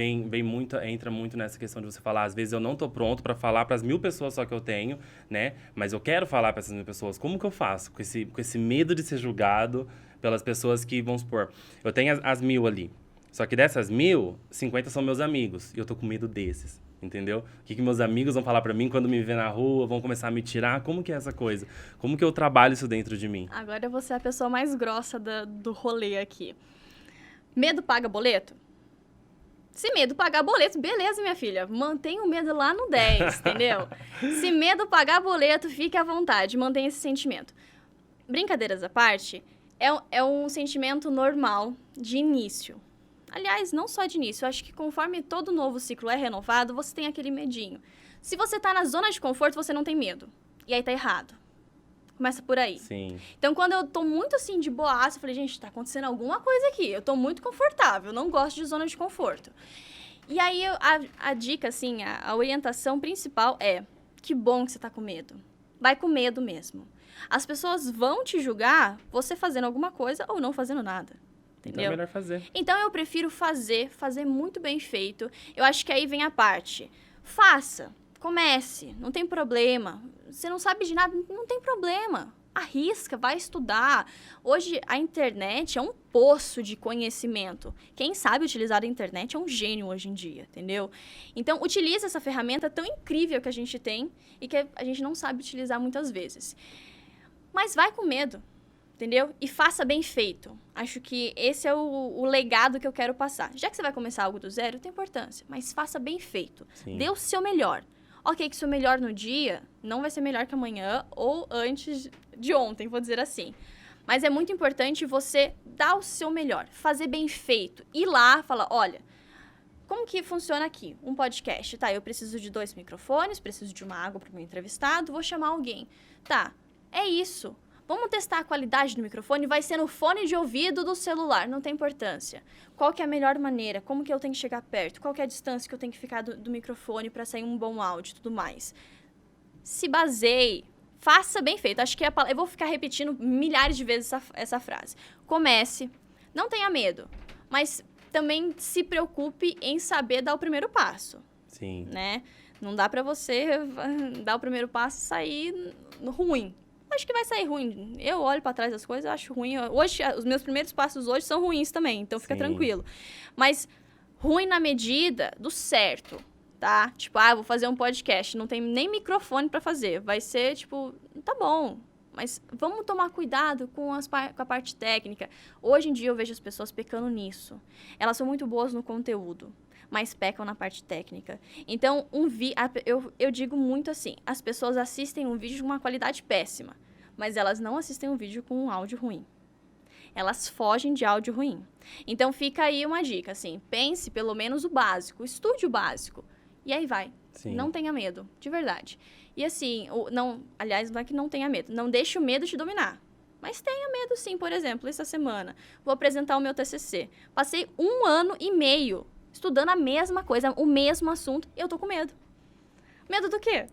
entra muito nessa questão de você falar, às vezes eu não tô pronto para falar para as 1.000 pessoas só que eu tenho, né? Mas eu quero falar para essas 1.000 pessoas. Como que eu faço com esse medo de ser julgado pelas pessoas que, vamos supor, eu tenho as 1.000 ali, só que dessas 1.000, 50 são meus amigos, e eu tô com medo desses. Entendeu? O que meus amigos vão falar pra mim quando me ver na rua, vão começar a me tirar? Como que é essa coisa? Como que eu trabalho isso dentro de mim? Agora você é a pessoa mais grossa do rolê aqui. Medo paga boleto? Se medo pagar boleto, beleza, minha filha. Mantenha o medo lá no 10, entendeu? Se medo pagar boleto, fique à vontade, mantenha esse sentimento. Brincadeiras à parte, é um sentimento normal de início. Aliás, não só de início, eu acho que conforme todo novo ciclo é renovado, você tem aquele medinho. Se você tá na zona de conforto, você não tem medo. E aí tá errado. Começa por aí. Sim. Então, quando eu tô muito assim de boaça, eu falei, gente, tá acontecendo alguma coisa aqui. Eu tô muito confortável, não gosto de zona de conforto. E aí, a dica, assim, a orientação principal é, que bom que você tá com medo. Vai com medo mesmo. As pessoas vão te julgar você fazendo alguma coisa ou não fazendo nada. Entendeu? Então é melhor fazer. Então, eu prefiro fazer muito bem feito. Eu acho que aí vem a parte. Faça, comece, não tem problema. Você não sabe de nada, não tem problema. Arrisca, vai estudar. Hoje, a internet é um poço de conhecimento. Quem sabe utilizar a internet é um gênio hoje em dia, entendeu? Então, utilize essa ferramenta tão incrível que a gente tem e que a gente não sabe utilizar muitas vezes. Mas vai com medo, entendeu? E faça bem feito. Acho que esse é o legado que eu quero passar. Já que você vai começar algo do zero, tem importância, mas faça bem feito. Sim. Dê o seu melhor. Ok, que o seu melhor no dia não vai ser melhor que amanhã ou antes de ontem, vou dizer assim. Mas é muito importante você dar o seu melhor, fazer bem feito. Ir lá, falar, olha, como que funciona aqui? Um podcast, tá? Eu preciso de 2 microfones, preciso de uma água para o meu entrevistado, vou chamar alguém. Tá, é isso. Vamos testar a qualidade do microfone, vai ser no fone de ouvido do celular, não tem importância. Qual que é a melhor maneira? Como que eu tenho que chegar perto? Qual que é a distância que eu tenho que ficar do microfone para sair um bom áudio e tudo mais? Se baseie, faça bem feito. Acho que eu vou ficar repetindo milhares de vezes essa frase. Comece, não tenha medo, mas também se preocupe em saber dar o primeiro passo. Sim. Né? Não dá para você dar o primeiro passo e sair ruim. Acho que vai sair ruim. Eu olho pra trás das coisas, eu acho ruim. Hoje, os meus primeiros passos hoje são ruins também, então fica tranquilo. Mas ruim na medida do certo, tá? Tipo, vou fazer um podcast, não tem nem microfone pra fazer. Vai ser, tipo, tá bom. Mas vamos tomar cuidado com a parte técnica. Hoje em dia eu vejo as pessoas pecando nisso. Elas são muito boas no conteúdo, mas pecam na parte técnica. Então, eu digo muito assim, as pessoas assistem um vídeo de uma qualidade péssima, mas elas não assistem um vídeo com um áudio ruim. Elas fogem de áudio ruim. Então, fica aí uma dica, assim, pense pelo menos o básico, estude o básico, e aí vai. Sim. Não tenha medo, de verdade. E assim, aliás, não é que não tenha medo, não deixe o medo te dominar. Mas tenha medo sim, por exemplo, essa semana, vou apresentar o meu TCC. Passei 1 ano e meio estudando a mesma coisa, o mesmo assunto, e eu tô com medo. Medo do quê?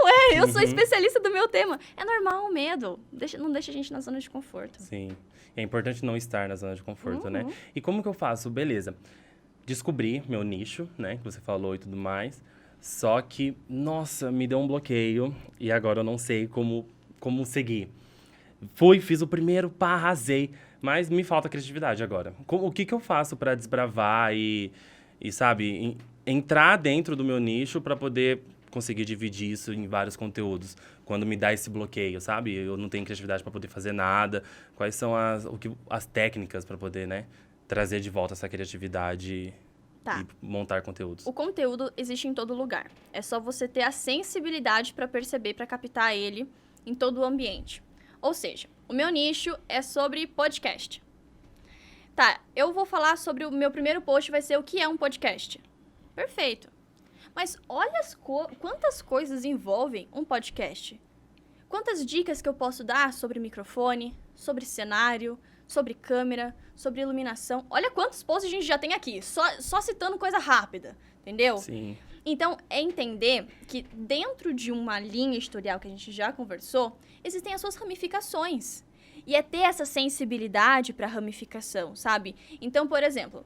Ué, eu sou especialista do meu tema. É normal o medo. Não deixa a gente na zona de conforto. Sim. É importante não estar na zona de conforto, né? E como que eu faço? Beleza. Descobri meu nicho, né? Que você falou e tudo mais. Só que, nossa, me deu um bloqueio. E agora eu não sei como seguir. Fiz o primeiro, arrasei. Mas me falta criatividade agora. O que eu faço pra desbravar e sabe, entrar dentro do meu nicho pra poder conseguir dividir isso em vários conteúdos? Quando me dá esse bloqueio, sabe? Eu não tenho criatividade pra poder fazer nada. Quais são as técnicas pra poder, né, trazer de volta essa criatividade e montar conteúdos? O conteúdo existe em todo lugar. É só você ter a sensibilidade pra perceber, pra captar ele em todo o ambiente. Ou seja, o meu nicho é sobre podcast. Tá, eu vou falar sobre o meu primeiro post, vai ser o que é um podcast. Perfeito. Mas olha quantas coisas envolvem um podcast. Quantas dicas que eu posso dar sobre microfone, sobre cenário, sobre câmera, sobre iluminação. Olha quantos posts a gente já tem aqui, só citando coisa rápida, entendeu? Sim. Então, é entender que dentro de uma linha editorial que a gente já conversou, existem as suas ramificações. E é ter essa sensibilidade para ramificação, sabe? Então, por exemplo,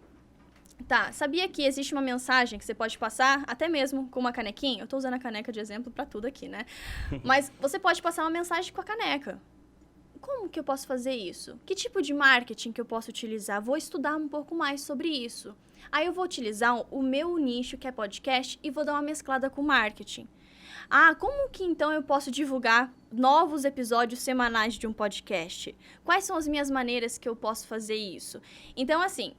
sabia que existe uma mensagem que você pode passar, até mesmo com uma canequinha? Eu tô usando a caneca de exemplo para tudo aqui, né? Mas você pode passar uma mensagem com a caneca. Como que eu posso fazer isso? Que tipo de marketing que eu posso utilizar? Vou estudar um pouco mais sobre isso. Aí eu vou utilizar o meu nicho, que é podcast, e vou dar uma mesclada com marketing. Como que então eu posso divulgar novos episódios semanais de um podcast? Quais são as minhas maneiras que eu posso fazer isso? Então, assim,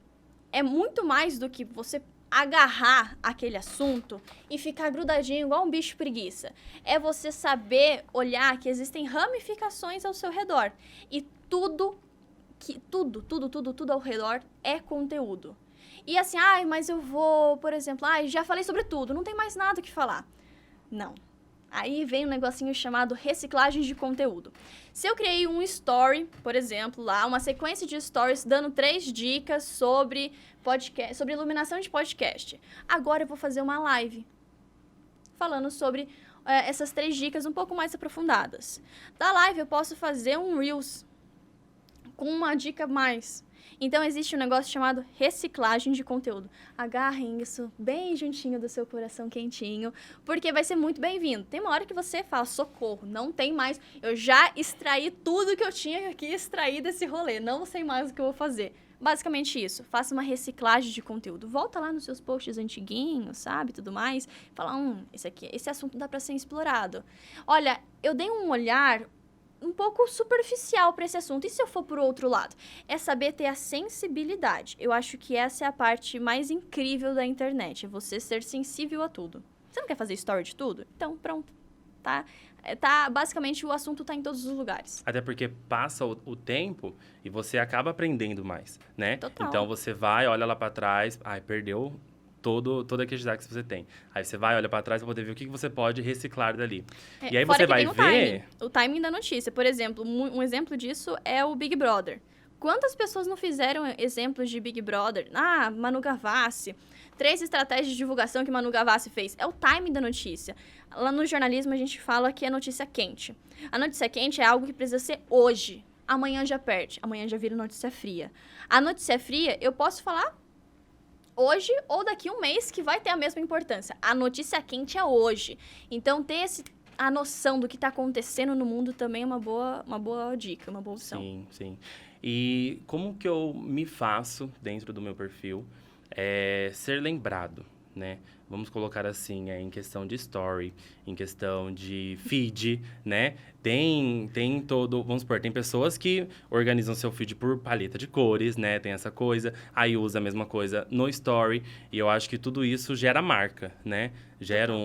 é muito mais do que você agarrar aquele assunto e ficar grudadinho igual um bicho preguiça. É você saber olhar que existem ramificações ao seu redor. E tudo ao redor é conteúdo. E assim, mas eu vou, por exemplo, já falei sobre tudo, não tem mais nada o que falar. Não. Aí vem um negocinho chamado reciclagem de conteúdo. Se eu criei um story, por exemplo, lá, uma sequência de stories dando 3 dicas sobre podcast, sobre iluminação de podcast. Agora eu vou fazer uma live falando sobre essas 3 dicas um pouco mais aprofundadas. Da live eu posso fazer um Reels com uma dica a mais. Então, existe um negócio chamado reciclagem de conteúdo. Agarrem isso bem juntinho do seu coração quentinho, porque vai ser muito bem-vindo. Tem uma hora que você fala, socorro, não tem mais. Eu já extraí tudo que eu tinha que extrair desse rolê. Não sei mais o que eu vou fazer. Basicamente isso. Faça uma reciclagem de conteúdo. Volta lá nos seus posts antiguinhos, sabe? Tudo mais. Fala, esse assunto dá pra ser explorado. Olha, eu dei um olhar um pouco superficial para esse assunto. E se eu for por outro lado? É saber ter a sensibilidade. Eu acho que essa é a parte mais incrível da internet. É você ser sensível a tudo. Você não quer fazer story de tudo? Então, pronto. Basicamente, o assunto tá em todos os lugares. Até porque passa o tempo e você acaba aprendendo mais, né? Total. Então, você vai, olha lá para trás, perdeu toda a quantidade que você tem. Aí você vai, olha para trás para poder ver o que você pode reciclar dali. E aí você vai ver... O timing da notícia. Por exemplo, um exemplo disso é o Big Brother. Quantas pessoas não fizeram exemplos de Big Brother? Manu Gavassi. 3 estratégias de divulgação que Manu Gavassi fez. É o timing da notícia. Lá no jornalismo a gente fala que é notícia quente. A notícia quente é algo que precisa ser hoje. Amanhã já perde. Amanhã já vira notícia fria. A notícia fria, eu posso falar hoje ou daqui a um mês que vai ter a mesma importância. A notícia quente é hoje. Então, ter a noção do que está acontecendo no mundo também é uma boa dica, uma boa opção. Sim, sim. E como que eu me faço dentro do meu perfil ser lembrado, né? Vamos colocar assim, em questão de story, em questão de feed, né? Tem todo... Vamos supor, tem pessoas que organizam seu feed por paleta de cores, né? Tem essa coisa. Aí usa a mesma coisa no story. E eu acho que tudo isso gera marca, né?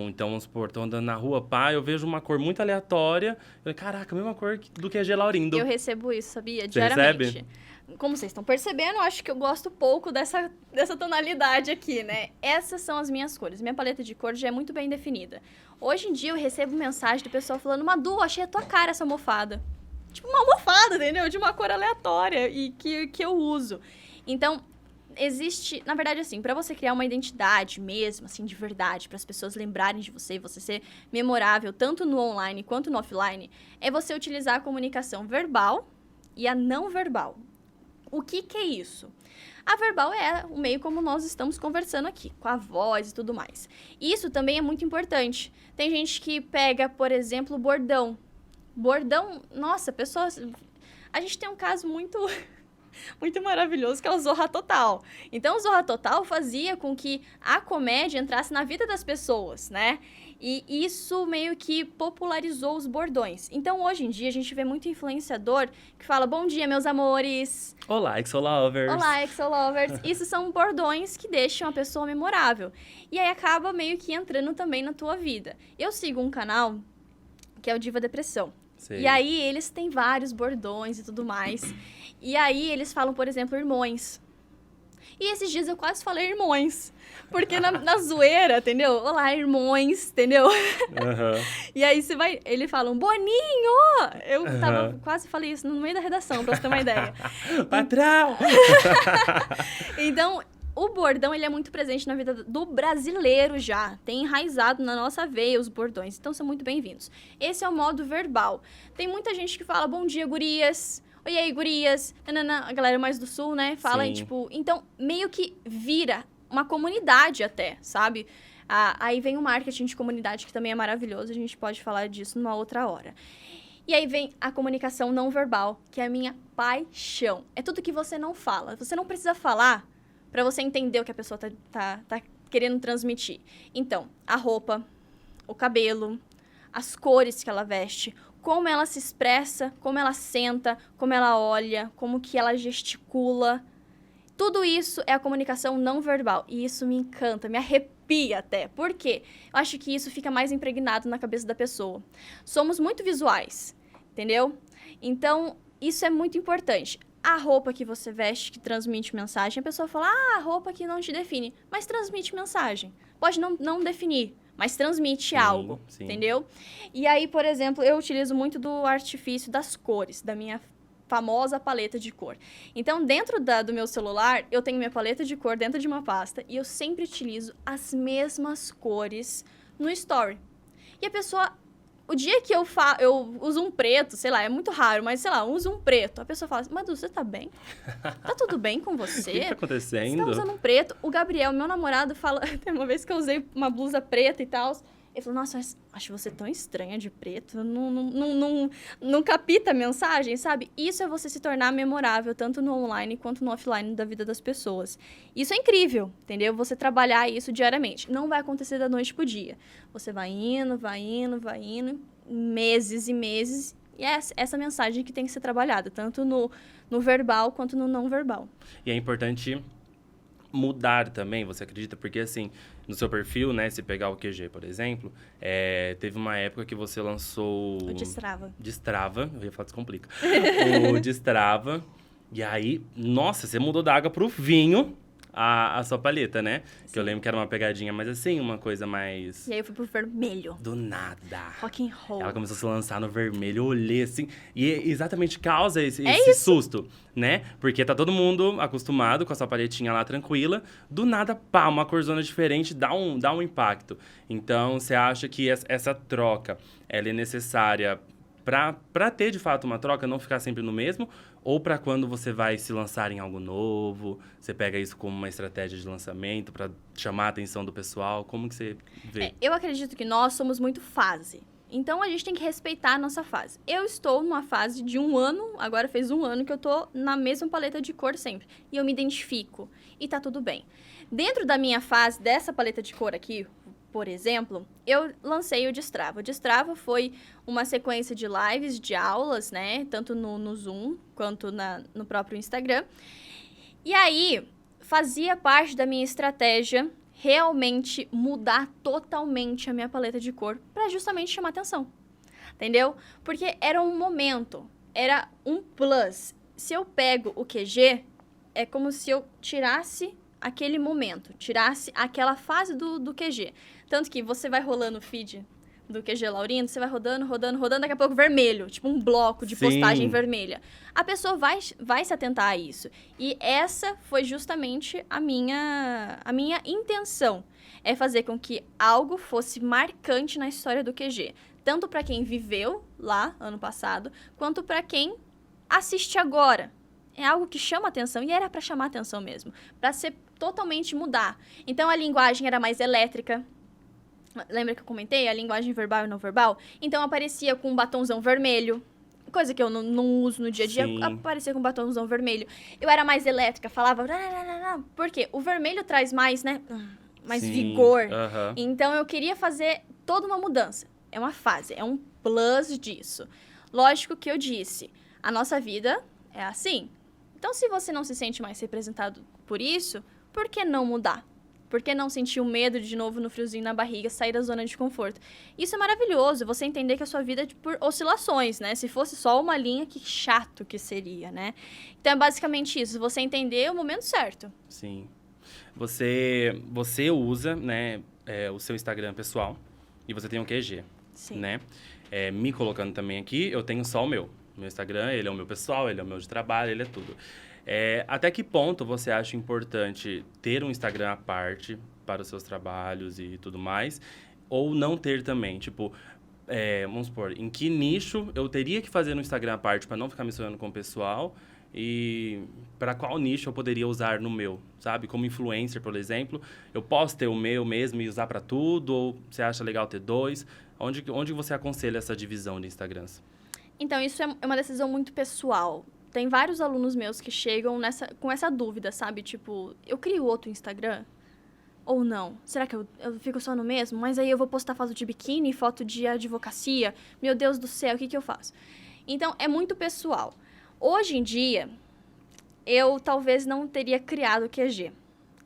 Então, vamos supor, tô andando na rua, eu vejo uma cor muito aleatória. Eu, caraca, a mesma cor do que a G Laurindo. Eu recebo isso, sabia? Você Diariamente. recebe? Como vocês estão percebendo, acho que eu gosto pouco dessa tonalidade aqui, né? Essas são as minhas cores. Minha paleta de cores já é muito bem definida. Hoje em dia eu recebo mensagem do pessoal falando, Madu, achei a tua cara essa almofada. Tipo, uma almofada, entendeu? De uma cor aleatória e que eu uso. Então, existe, na verdade, assim, pra você criar uma identidade mesmo, assim, de verdade, para as pessoas lembrarem de você, você ser memorável, tanto no online quanto no offline, é você utilizar a comunicação verbal e a não verbal. O que é isso? A verbal é o meio como nós estamos conversando aqui, com a voz e tudo mais. Isso também é muito importante. Tem gente que pega, por exemplo, bordão. Bordão, nossa, pessoas... A gente tem um caso muito maravilhoso, que é o Zorra Total. Então, o Zorra Total fazia com que a comédia entrasse na vida das pessoas, né? E isso meio que popularizou os bordões. Então, hoje em dia, a gente vê muito influenciador que fala, bom dia, meus amores. Olá, Exolovers. Olá, Exolovers. Isso são bordões que deixam a pessoa memorável. E aí, acaba meio que entrando também na tua vida. Eu sigo um canal que é o Diva Depressão. Sei. E aí, eles têm vários bordões e tudo mais. E aí, eles falam, por exemplo, irmões. E esses dias eu quase falei irmãos. Porque na zoeira, entendeu? Olá, irmãos, entendeu? Uhum. E aí você vai... Eles falam, Boninho! Eu quase falei isso no meio da redação, pra você ter uma ideia. Patrão! Então, o bordão, ele é muito presente na vida do brasileiro já. Tem enraizado na nossa veia os bordões. Então, são muito bem-vindos. Esse é o modo verbal. Tem muita gente que fala, bom dia, gurias. Oi, aí, gurias. Nanana. A galera mais do sul, né? Fala, Sim. tipo... Então, meio que vira uma comunidade até, sabe? Aí vem o marketing de comunidade, que também é maravilhoso. A gente pode falar disso numa outra hora. E aí vem a comunicação não verbal, que é a minha paixão. É tudo que você não fala. Você não precisa falar pra você entender o que a pessoa tá querendo transmitir. Então, a roupa, o cabelo, as cores que ela veste, como ela se expressa, como ela senta, como ela olha, como que ela gesticula. Tudo isso é a comunicação não verbal. E isso me encanta, me arrepia até. Por quê? Eu acho que isso fica mais impregnado na cabeça da pessoa. Somos muito visuais, entendeu? Então, isso é muito importante. A roupa que você veste que transmite mensagem, a pessoa fala, a roupa que não te define. Mas transmite mensagem. Pode não definir, mas transmite algo, entendeu? E aí, por exemplo, eu utilizo muito do artifício das cores, da minha famosa paleta de cor. Então, dentro do meu celular, eu tenho minha paleta de cor dentro de uma pasta e eu sempre utilizo as mesmas cores no story. E a pessoa... O dia que eu uso um preto, sei lá, é muito raro, mas sei lá, eu uso um preto. A pessoa fala assim, Madu, você tá bem? Tá tudo bem com você? O que tá acontecendo? Você tá usando um preto. O Gabriel, meu namorado, fala... Tem uma vez que eu usei uma blusa preta e tal... Ele falou, nossa, acho você tão estranha de preto, não capta a mensagem, sabe? Isso é você se tornar memorável, tanto no online quanto no offline da vida das pessoas. Isso é incrível, entendeu? Você trabalhar isso diariamente. Não vai acontecer da noite pro dia. Você vai indo, meses e meses, e é essa mensagem que tem que ser trabalhada, tanto no verbal quanto no não verbal. E é importante mudar também, você acredita? Porque, assim, no seu perfil, né, se pegar o QG, por exemplo, teve uma época que você lançou... O Destrava. Destrava, eu ia falar Descomplica. O Destrava, e aí, nossa, você mudou da água pro vinho a sua paleta, né? Sim. Que eu lembro que era uma pegadinha, mas assim, uma coisa mais... E aí eu fui pro vermelho. Do nada. Rock and roll. Ela começou a se lançar no vermelho, eu olhei assim, e exatamente causa esse susto, né? Porque tá todo mundo acostumado com a sua paletinha lá tranquila, do nada, pá, uma corzona diferente dá um impacto. Então, você acha que essa troca, ela é necessária pra ter, de fato, uma troca, não ficar sempre no mesmo, ou para quando você vai se lançar em algo novo, você pega isso como uma estratégia de lançamento para chamar a atenção do pessoal? Como que você vê? Eu acredito que nós somos muito fase. Então, a gente tem que respeitar a nossa fase. Eu estou numa fase de 1 ano, agora fez 1 ano que eu tô na mesma paleta de cor sempre. E eu me identifico. E tá tudo bem. Dentro da minha fase, dessa paleta de cor aqui, por exemplo, eu lancei o Destrava. O Destrava foi uma sequência de lives, de aulas, né? Tanto no Zoom, quanto no próprio Instagram. E aí, fazia parte da minha estratégia realmente mudar totalmente a minha paleta de cor para justamente chamar atenção. Entendeu? Porque era um momento, era um plus. Se eu pego o QG, é como se eu tirasse aquele momento, tirasse aquela fase do QG. Tanto que você vai rolando o feed do QG Laurindo, você vai rodando, daqui a pouco vermelho, tipo um bloco de postagem vermelha. A pessoa vai se atentar a isso. E essa foi justamente a minha intenção. É fazer com que algo fosse marcante na história do QG. Tanto para quem viveu lá, ano passado, quanto para quem assiste agora. É algo que chama atenção, e era para chamar atenção mesmo. Para ser totalmente mudar. Então, a linguagem era mais elétrica. Lembra que eu comentei? A linguagem verbal e não verbal? Então, aparecia com um batonzão vermelho. Coisa que eu não uso no dia a dia. Sim. Aparecia com um batonzão vermelho. Eu era mais elétrica, falava... Por quê? O vermelho traz mais, né? Mais Sim. vigor. Uhum. Então, eu queria fazer toda uma mudança. É uma fase, é um plus disso. Lógico que eu disse, a nossa vida é assim. Então, se você não se sente mais representado por isso, por que não mudar? Por que não sentir o medo de novo no friozinho na barriga, sair da zona de conforto? Isso é maravilhoso, você entender que a sua vida é por oscilações, né? Se fosse só uma linha, que chato que seria, né? Então, é basicamente isso, você entender o momento certo. Sim. Você usa, né, o seu Instagram pessoal e você tem um QG, Sim. né? Me colocando também aqui, eu tenho só o meu. Meu Instagram, ele é o meu pessoal, ele é o meu de trabalho, ele é tudo. Até que ponto você acha importante ter um Instagram à parte para os seus trabalhos e tudo mais? Ou não ter também? Tipo, vamos supor, em que nicho eu teria que fazer no Instagram à parte para não ficar misturando com o pessoal? E para qual nicho eu poderia usar no meu, sabe? Como influencer, por exemplo, eu posso ter o meu mesmo e usar para tudo? Ou você acha legal ter 2? Onde você aconselha essa divisão de Instagrams? Então, isso é uma decisão muito pessoal. Tem vários alunos meus que chegam com essa dúvida, sabe? Tipo, eu crio outro Instagram? Ou não? Será que eu fico só no mesmo? Mas aí eu vou postar foto de biquíni, foto de advocacia? Meu Deus do céu, o que eu faço? Então, é muito pessoal. Hoje em dia, eu talvez não teria criado o QG.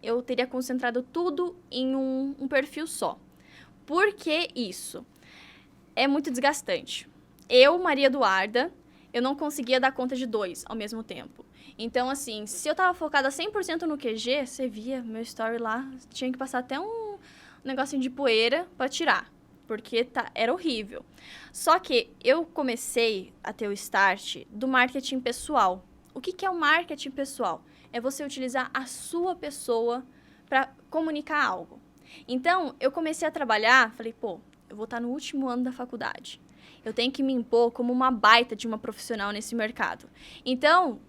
Eu teria concentrado tudo em um perfil só. Por que isso? É muito desgastante. Eu, Maria Eduarda, eu não conseguia dar conta de 2 ao mesmo tempo. Então, assim, se eu tava focada 100% no QG, você via meu story lá, tinha que passar até um negocinho de poeira pra tirar, porque era horrível. Só que eu comecei a ter o start do marketing pessoal. O que é o marketing pessoal? É você utilizar a sua pessoa para comunicar algo. Então, eu comecei a trabalhar, falei, pô, eu vou estar no último ano da faculdade. Eu tenho que me impor como uma baita de uma profissional nesse mercado. Então,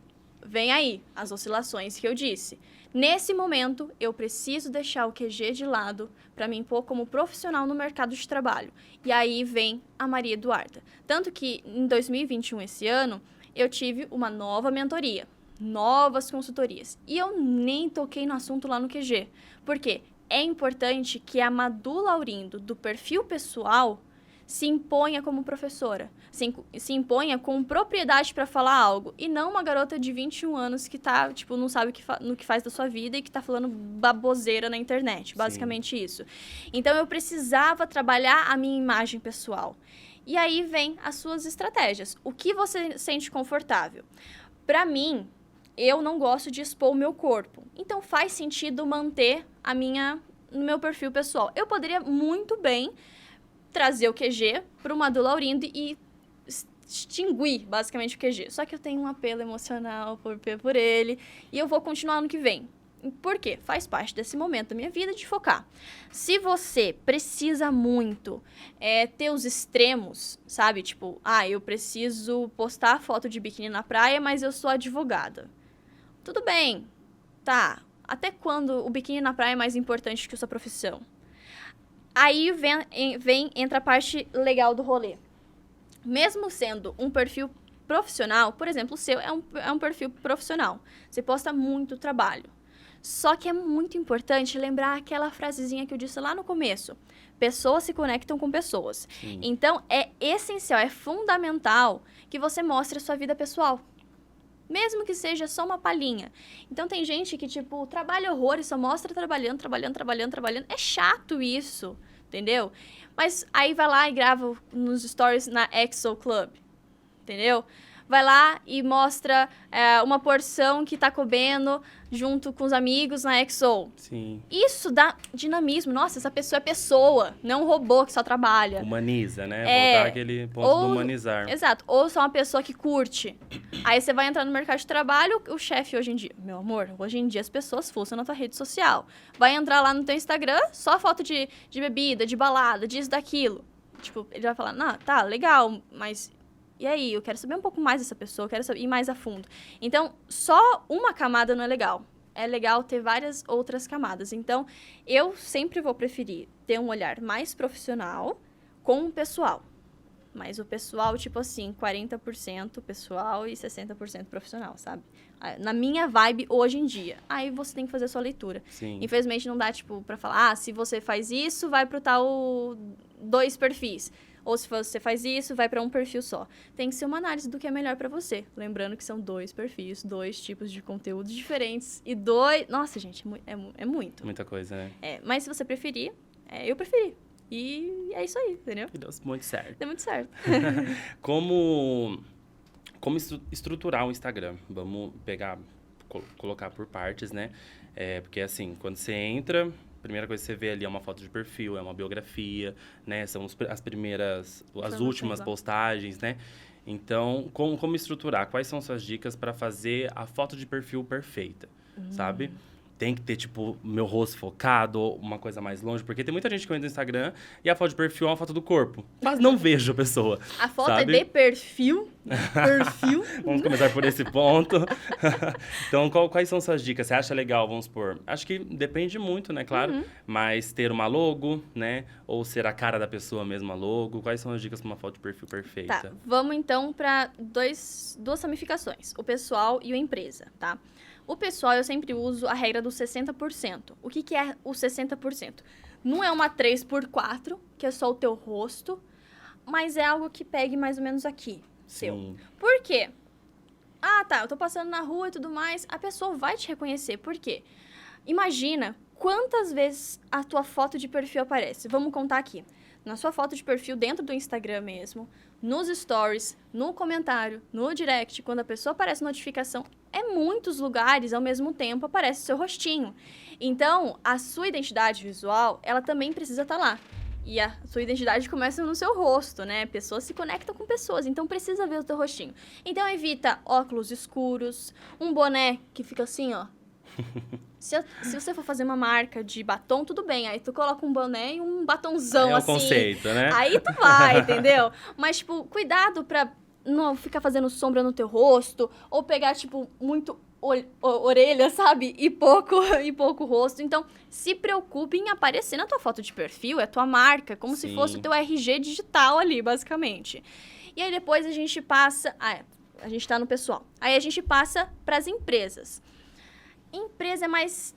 vem aí as oscilações que eu disse. Nesse momento, eu preciso deixar o QG de lado para me impor como profissional no mercado de trabalho. E aí vem a Maria Eduarda. Tanto que em 2021, esse ano, eu tive uma nova mentoria, novas consultorias. E eu nem toquei no assunto lá no QG. Por quê? É importante que a Madu Laurindo, do perfil pessoal, se imponha como professora, se imponha com propriedade para falar algo, e não uma garota de 21 anos que tá, tipo, não sabe no que faz da sua vida e que tá falando baboseira na internet, basicamente Sim. isso. Então, eu precisava trabalhar a minha imagem pessoal. E aí vem as suas estratégias. O que você sente confortável? Para mim, eu não gosto de expor o meu corpo. Então, faz sentido manter no meu perfil pessoal. Eu poderia muito bem trazer o QG para o Madu Laurindo e extinguir, basicamente, o QG. Só que eu tenho um apelo emocional por ele e eu vou continuar ano que vem. Por quê? Faz parte desse momento da minha vida de focar. Se você precisa muito ter os extremos, sabe? Tipo, eu preciso postar foto de biquíni na praia, mas eu sou advogada. Tudo bem, tá. Até quando o biquíni na praia é mais importante que a sua profissão? Aí entra a parte legal do rolê. Mesmo sendo um perfil profissional, por exemplo, o seu é um perfil profissional. Você posta muito trabalho. Só que é muito importante lembrar aquela frasezinha que eu disse lá no começo. Pessoas se conectam com pessoas. Sim. Então, é essencial, é fundamental que você mostre a sua vida pessoal. Mesmo que seja só uma palhinha. Então, tem gente que, tipo, trabalha horrores, só mostra trabalhando. É chato isso, entendeu? Mas aí vai lá e grava nos stories na Exo Club, entendeu? Vai lá e mostra uma porção que tá comendo junto com os amigos na XO. Sim. Isso dá dinamismo. Nossa, essa pessoa é pessoa, não um robô que só trabalha. Humaniza, né? Voltar aquele ponto do humanizar. Exato. Ou só uma pessoa que curte. Aí você vai entrar no mercado de trabalho, o chefe hoje em dia... Meu amor, hoje em dia as pessoas fuçam na tua rede social. Vai entrar lá no teu Instagram, só foto de bebida, de balada, disso, daquilo. Tipo, ele vai falar, não, tá, legal, mas... E aí, eu quero saber um pouco mais dessa pessoa, eu quero ir mais a fundo. Então, só uma camada não é legal. É legal ter várias outras camadas. Então, eu sempre vou preferir ter um olhar mais profissional com o pessoal. Mas o pessoal, tipo assim, 40% pessoal e 60% profissional, sabe? Na minha vibe, hoje em dia. Aí você tem que fazer a sua leitura. Sim. Infelizmente, não dá, tipo, pra falar, se você faz isso, vai pro tal 2 perfis. Ou se você faz isso, vai para um perfil só. Tem que ser uma análise do que é melhor para você. Lembrando que são 2 perfis, 2 tipos de conteúdos diferentes. E 2... Nossa, gente, é muito. Muita coisa, né? Mas se você preferir, eu preferi. E é isso aí, entendeu? E deu muito certo. Deu muito certo. Como estruturar o Instagram? Vamos colocar por partes, né? Porque assim, quando você entra... A primeira coisa que você vê ali é uma foto de perfil, é uma biografia, né? São as últimas postagens, né? Então, como estruturar? Quais são suas dicas para fazer a foto de perfil perfeita, sabe? Tem que ter, tipo, meu rosto focado, ou uma coisa mais longe. Porque tem muita gente que entra no Instagram e a foto de perfil é uma foto do corpo. Mas não vejo a pessoa, A foto sabe? é de perfil. Vamos começar por esse ponto. Então, quais são suas dicas? Você acha legal, vamos supor? Acho que depende muito, né, claro. Mas ter uma logo, né? Ou ser a cara da pessoa mesmo a logo. Quais são as dicas para uma foto de perfil perfeita? Tá, vamos então para duas ramificações. O pessoal e a empresa, tá? O pessoal, eu sempre uso a regra do 60%. O que é o 60%? Não é uma 3x4, que é só o teu rosto, mas é algo que pegue mais ou menos aqui, seu. Por quê? Ah, tá, eu tô passando na rua e tudo mais. A pessoa vai te reconhecer. Por quê? Imagina quantas vezes a tua foto de perfil aparece. Vamos contar aqui. Na sua foto de perfil dentro do Instagram mesmo, nos stories, no comentário, no direct, quando a pessoa aparece notificação, muitos lugares ao mesmo tempo aparece o seu rostinho. Então, a sua identidade visual, ela também precisa estar lá. E a sua identidade começa no seu rosto, né? Pessoas se conectam com pessoas, então precisa ver o teu rostinho. Então, evita óculos escuros, um boné que fica assim, ó. Se você for fazer uma marca de batom, tudo bem. Aí tu coloca um boné e um batonzão, assim. É o conceito, né? Aí tu vai, entendeu? Mas, tipo, cuidado pra não ficar fazendo sombra no teu rosto. Ou pegar, tipo, muito orelha, sabe? E pouco rosto. Então, se preocupe em aparecer na tua foto de perfil. É tua marca, como se fosse o teu RG digital ali, basicamente. E aí, depois a gente passa... a gente tá no pessoal. Aí a gente passa pras empresas. Empresa é mais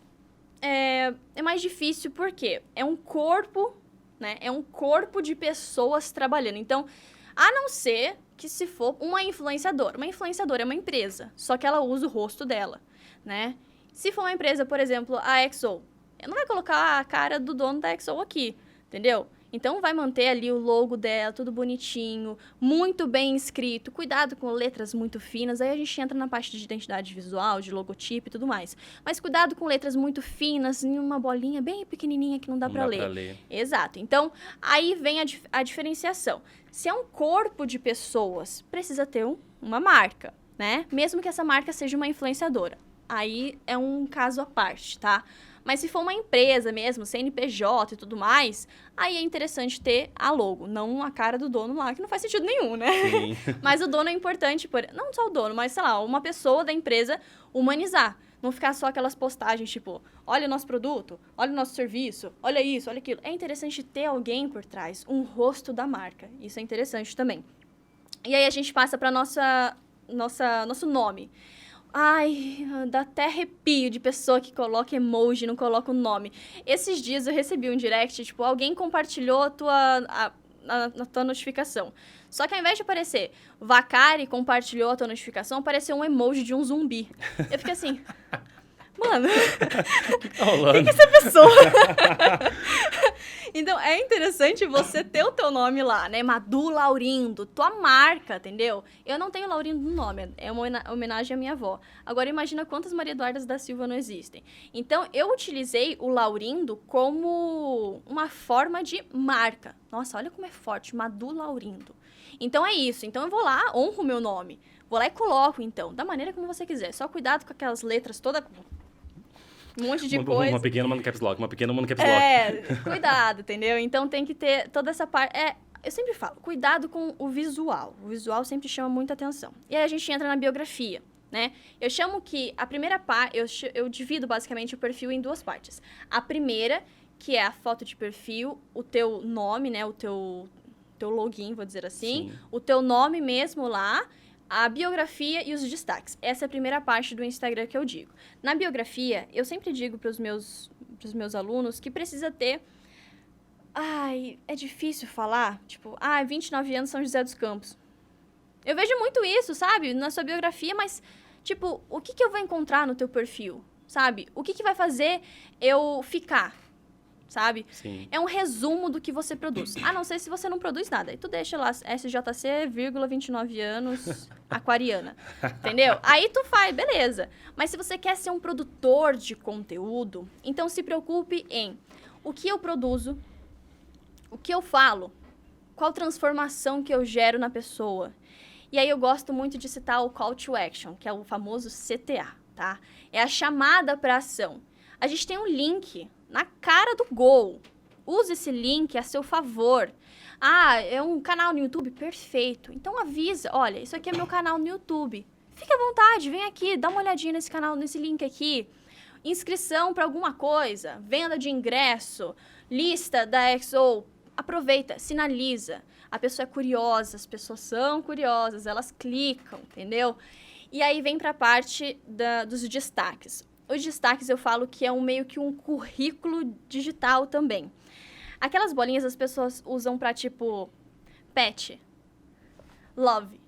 difícil porque é um corpo, né? É um corpo de pessoas trabalhando. Então, a não ser que se for uma influenciadora. Uma influenciadora é uma empresa, só que ela usa o rosto dela, né? Se for uma empresa, por exemplo, a XO, não vai colocar a cara do dono da XO aqui, entendeu? Então, vai manter ali o logo dela, tudo bonitinho, muito bem escrito. Cuidado com letras muito finas. Aí a gente entra na parte de identidade visual, de logotipo e tudo mais. Mas cuidado com letras muito finas, em uma bolinha bem pequenininha que não dá pra ler. Exato. Então, aí vem a diferenciação. Se é um corpo de pessoas, precisa ter uma marca, né? Mesmo que essa marca seja uma influenciadora. Aí é um caso à parte, tá? Mas se for uma empresa mesmo, CNPJ e tudo mais, aí é interessante ter a logo, não a cara do dono lá, que não faz sentido nenhum, né? Sim. Mas o dono é importante, não só o dono, mas, sei lá, uma pessoa da empresa humanizar. Não ficar só aquelas postagens, tipo, olha o nosso produto, olha o nosso serviço, olha isso, olha aquilo. É interessante ter alguém por trás, um rosto da marca. Isso é interessante também. E aí a gente passa para nosso nome. Ai, dá até arrepio de pessoa que coloca emoji e não coloca o nome. Esses dias eu recebi um direct, tipo, alguém compartilhou a tua notificação. Só que ao invés de aparecer Vacari compartilhou a tua notificação, apareceu um emoji de um zumbi. Eu fiquei assim, mano, O que tá rolando? quem que é essa pessoa? Então, é interessante você ter o teu nome lá, né? Madu Laurindo, tua marca, entendeu? Eu não tenho Laurindo no nome, é uma homenagem à minha avó. Agora, imagina quantas Maria Eduardas da Silva não existem. Então, eu utilizei o Laurindo como uma forma de marca. Nossa, olha como é forte, Madu Laurindo. Então, é isso. Então, eu vou lá, honro o meu nome. Vou lá e coloco, então, da maneira como você quiser. Só cuidado com aquelas letras toda... Um monte de coisa. Uma pequena, uma no caps lock, uma pequena, uma no caps lock. Cuidado, entendeu? Então tem que ter toda essa parte. Eu sempre falo, cuidado com o visual. O visual sempre chama muita atenção. E aí a gente entra na biografia, né? Eu chamo que a primeira parte. Eu divido basicamente o perfil em duas partes. A primeira, que é a foto de perfil, o teu nome, né? O teu login, vou dizer assim. Sim. O teu nome mesmo lá. A biografia e os destaques. Essa é a primeira parte do Instagram que eu digo. Na biografia, eu sempre digo para os meus alunos que precisa ter... Ai, é difícil falar. Tipo, 29 anos, São José dos Campos. Eu vejo muito isso, sabe? Na sua biografia, mas, tipo, o que eu vou encontrar no teu perfil? Sabe? O que vai fazer eu ficar? Sabe? Sim. É um resumo do que você produz. A não ser se você não produz nada. Aí tu deixa lá SJC, 29 anos, aquariana. Entendeu? Aí tu faz, beleza. Mas se você quer ser um produtor de conteúdo, então se preocupe em o que eu produzo, o que eu falo, qual transformação que eu gero na pessoa. E aí eu gosto muito de citar o Call to Action, que é o famoso CTA, tá? É a chamada para ação. A gente tem um link na cara do gol. Use esse link a seu favor. É um canal no YouTube? Perfeito. Então avisa, olha, isso aqui é meu canal no YouTube. Fique à vontade, vem aqui, dá uma olhadinha nesse canal, nesse link aqui. Inscrição para alguma coisa, venda de ingresso, lista da XO. Aproveita, sinaliza. A pessoa é curiosa, as pessoas são curiosas, elas clicam, entendeu? E aí vem para a parte dos destaques. Os destaques eu falo que é meio que um currículo digital também. Aquelas bolinhas as pessoas usam pra, tipo, pet, love,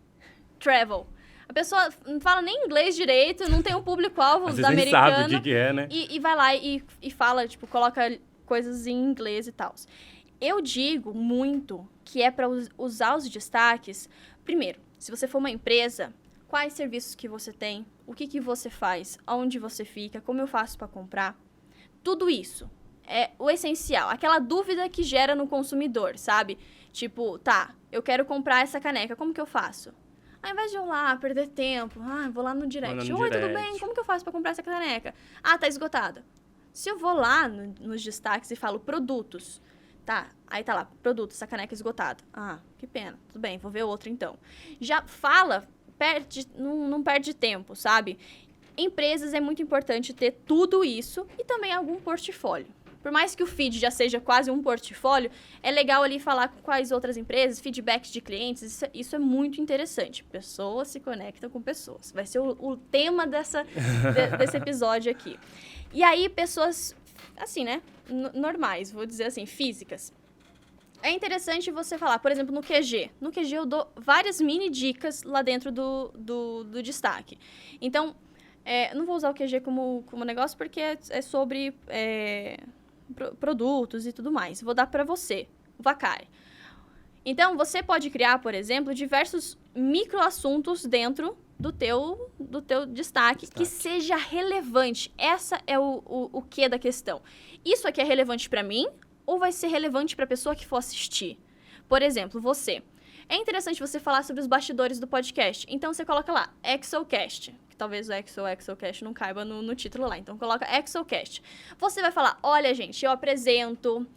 travel. A pessoa não fala nem inglês direito, não tem um público-alvo Às da vezes nem americana. sabe o que é, né? E vai lá e fala, tipo, coloca coisas em inglês e tal. Eu digo muito que é para usar os destaques. Primeiro, se você for uma empresa, quais serviços que você tem, o que você faz, onde você fica, como eu faço para comprar. Tudo isso é o essencial. Aquela dúvida que gera no consumidor, sabe? Tipo, tá, eu quero comprar essa caneca, como que eu faço? Ao invés de eu lá perder tempo, vou lá no direct. Oi, tudo bem? Como que eu faço para comprar essa caneca? Tá esgotada. Se eu vou lá nos destaques e falo produtos, tá, aí tá lá, produtos, essa caneca esgotada. Que pena, tudo bem, vou ver outra então. Já fala, não perde tempo, sabe? Empresas é muito importante ter tudo isso e também algum portfólio. Por mais que o feed já seja quase um portfólio, é legal ali falar com quais outras empresas, feedbacks de clientes, isso é muito interessante. Pessoas se conectam com pessoas. Vai ser o tema desse episódio aqui. E aí, pessoas, assim, né, normais, vou dizer assim, físicas. É interessante você falar, por exemplo, no QG. No QG eu dou várias mini dicas lá dentro do destaque. Então, não vou usar o QG como negócio porque é sobre produtos e tudo mais. Vou dar para você, o Vacari. Então, você pode criar, por exemplo, diversos microassuntos dentro do teu destaque que seja relevante. Essa é o quê da questão. Isso aqui é relevante para mim ou vai ser relevante para a pessoa que for assistir? Por exemplo, você. É interessante você falar sobre os bastidores do podcast. Então, você coloca lá, ExoCast. Que talvez o ExoCast não caiba no título lá. Então, coloca ExoCast. Você vai falar, olha, gente, eu apresento.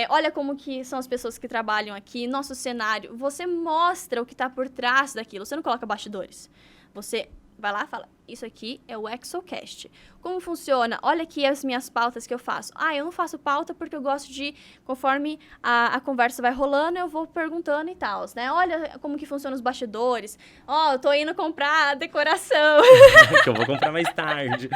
Olha como que são as pessoas que trabalham aqui. Nosso cenário. Você mostra o que está por trás daquilo. Você não coloca bastidores. Você vai lá e fala, isso aqui é o ExoCast. Como funciona? Olha aqui as minhas pautas que eu faço. Eu não faço pauta porque eu gosto de, conforme a conversa vai rolando, eu vou perguntando e tal, né? Olha como que funciona os bastidores. Eu tô indo comprar a decoração. Que eu vou comprar mais tarde.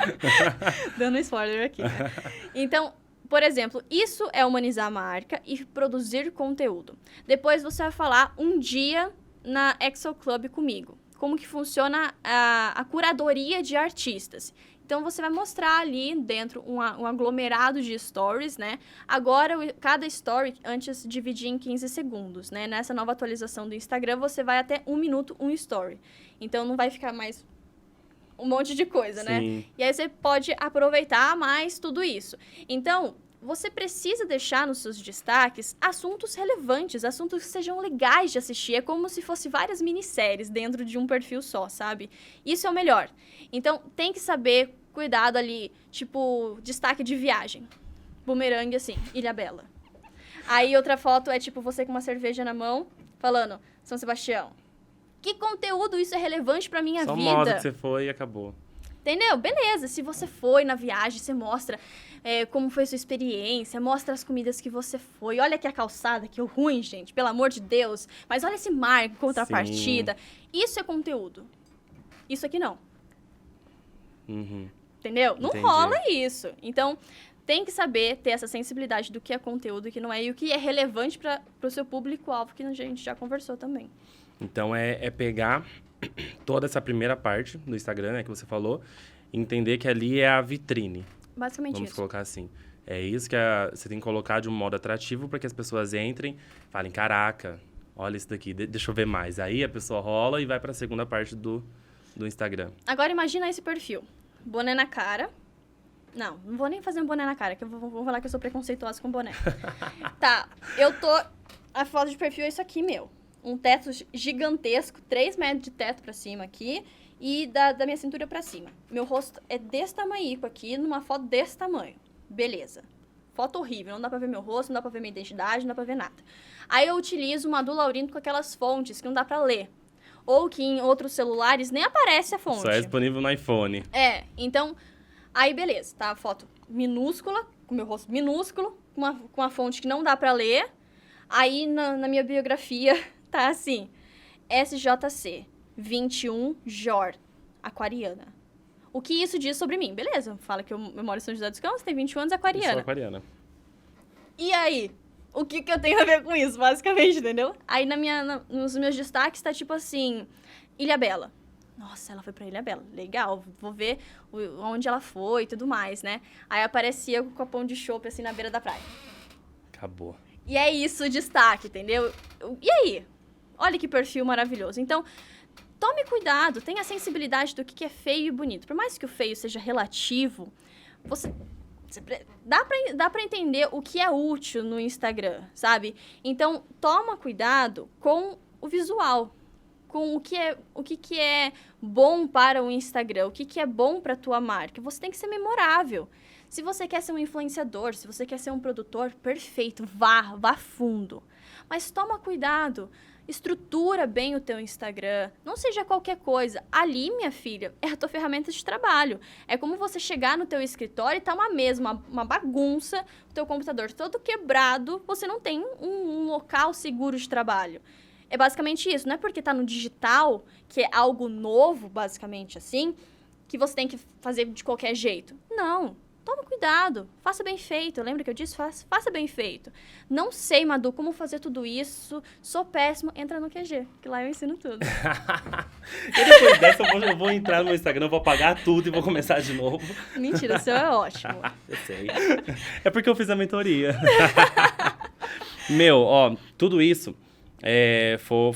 Dando spoiler aqui, né? Então, por exemplo, isso é humanizar a marca e produzir conteúdo. Depois você vai falar um dia na Exo Club comigo. Como que funciona a curadoria de artistas. Então, você vai mostrar ali dentro um aglomerado de stories, né? Agora, cada story, antes, dividir em 15 segundos, né? Nessa nova atualização do Instagram, você vai até 1 minuto, um story. Então, não vai ficar mais um monte de coisa, né? E aí, você pode aproveitar mais tudo isso. Então, você precisa deixar nos seus destaques assuntos relevantes, assuntos que sejam legais de assistir. É como se fosse várias minisséries dentro de um perfil só, sabe? Isso é o melhor. Então, tem que saber, cuidado ali, tipo, destaque de viagem. Bumerangue, assim, Ilhabela. Aí, outra foto é, tipo, você com uma cerveja na mão, falando, São Sebastião. Que conteúdo isso é relevante pra minha vida? Só modo que você foi e acabou. Entendeu? Beleza, se você foi na viagem, você mostra como foi sua experiência, mostra as comidas que você foi. Olha aqui a calçada, que ruim, gente, pelo amor de Deus. Mas olha esse mar em contrapartida. Isso é conteúdo. Isso aqui não. Entendeu? Não rola isso. Então, tem que saber ter essa sensibilidade do que é conteúdo e que não é. E o que é relevante para o seu público-alvo, que a gente já conversou também. Então, é pegar toda essa primeira parte do Instagram, né, que você falou, entender que ali é a vitrine. Basicamente Vamos isso. colocar assim. É isso que você tem que colocar de um modo atrativo para que as pessoas entrem, falem, caraca, olha isso daqui, deixa eu ver mais. Aí a pessoa rola e vai para a segunda parte do Instagram. Agora imagina esse perfil. Boné na cara. Não vou nem fazer um boné na cara, que eu vou falar que eu sou preconceituosa com boné. Tá, a foto de perfil é isso aqui, meu. Um teto gigantesco, 3 metros de teto pra cima aqui e da minha cintura pra cima. Meu rosto é desse tamanho aqui, numa foto desse tamanho. Beleza. Foto horrível, não dá pra ver meu rosto, não dá pra ver minha identidade, não dá pra ver nada. Aí eu utilizo uma do Laurindo com aquelas fontes que não dá pra ler. Ou que em outros celulares nem aparece a fonte. Só é disponível no iPhone. Então, aí beleza, tá? A foto minúscula, com meu rosto minúsculo, com uma fonte que não dá pra ler. Aí na minha biografia tá assim, SJC, 21, Jor, aquariana. O que isso diz sobre mim? Beleza, fala que eu moro em São José dos Campos, tem 21 anos, aquariana. Eu sou aquariana. E aí? O que eu tenho a ver com isso, basicamente, entendeu? Aí nos meus destaques tá tipo assim, Ilhabela. Nossa, ela foi pra Ilha Bela. Legal, vou ver onde ela foi e tudo mais, né? Aí aparecia com o copão de chopp, assim, na beira da praia. Acabou. E é isso o destaque, entendeu? E aí? Olha que perfil maravilhoso. Então, tome cuidado, tenha a sensibilidade do que é feio e bonito. Por mais que o feio seja relativo, dá pra entender o que é útil no Instagram, sabe? Então, toma cuidado com o visual, com o que é bom para o Instagram, o que é bom para a tua marca. Você tem que ser memorável. Se você quer ser um influenciador, se você quer ser um produtor, perfeito, vá fundo. Mas toma cuidado, estrutura bem o teu Instagram, não seja qualquer coisa. Ali, minha filha, é a tua ferramenta de trabalho. É como você chegar no teu escritório e tá uma mesa, uma bagunça, o teu computador todo quebrado, você não tem um local seguro de trabalho. É basicamente isso. Não é porque tá no digital, que é algo novo, basicamente assim, que você tem que fazer de qualquer jeito. Não. Toma cuidado. Faça bem feito. Lembra que eu disse? Faça bem feito. Não sei, Madu, como fazer tudo isso. Sou péssimo. Entra no QG, que lá eu ensino tudo. E depois dessa eu vou entrar no meu Instagram, vou apagar tudo e vou começar de novo. Mentira, o seu é ótimo. Eu sei. É porque eu fiz a mentoria. Meu, ó, tudo isso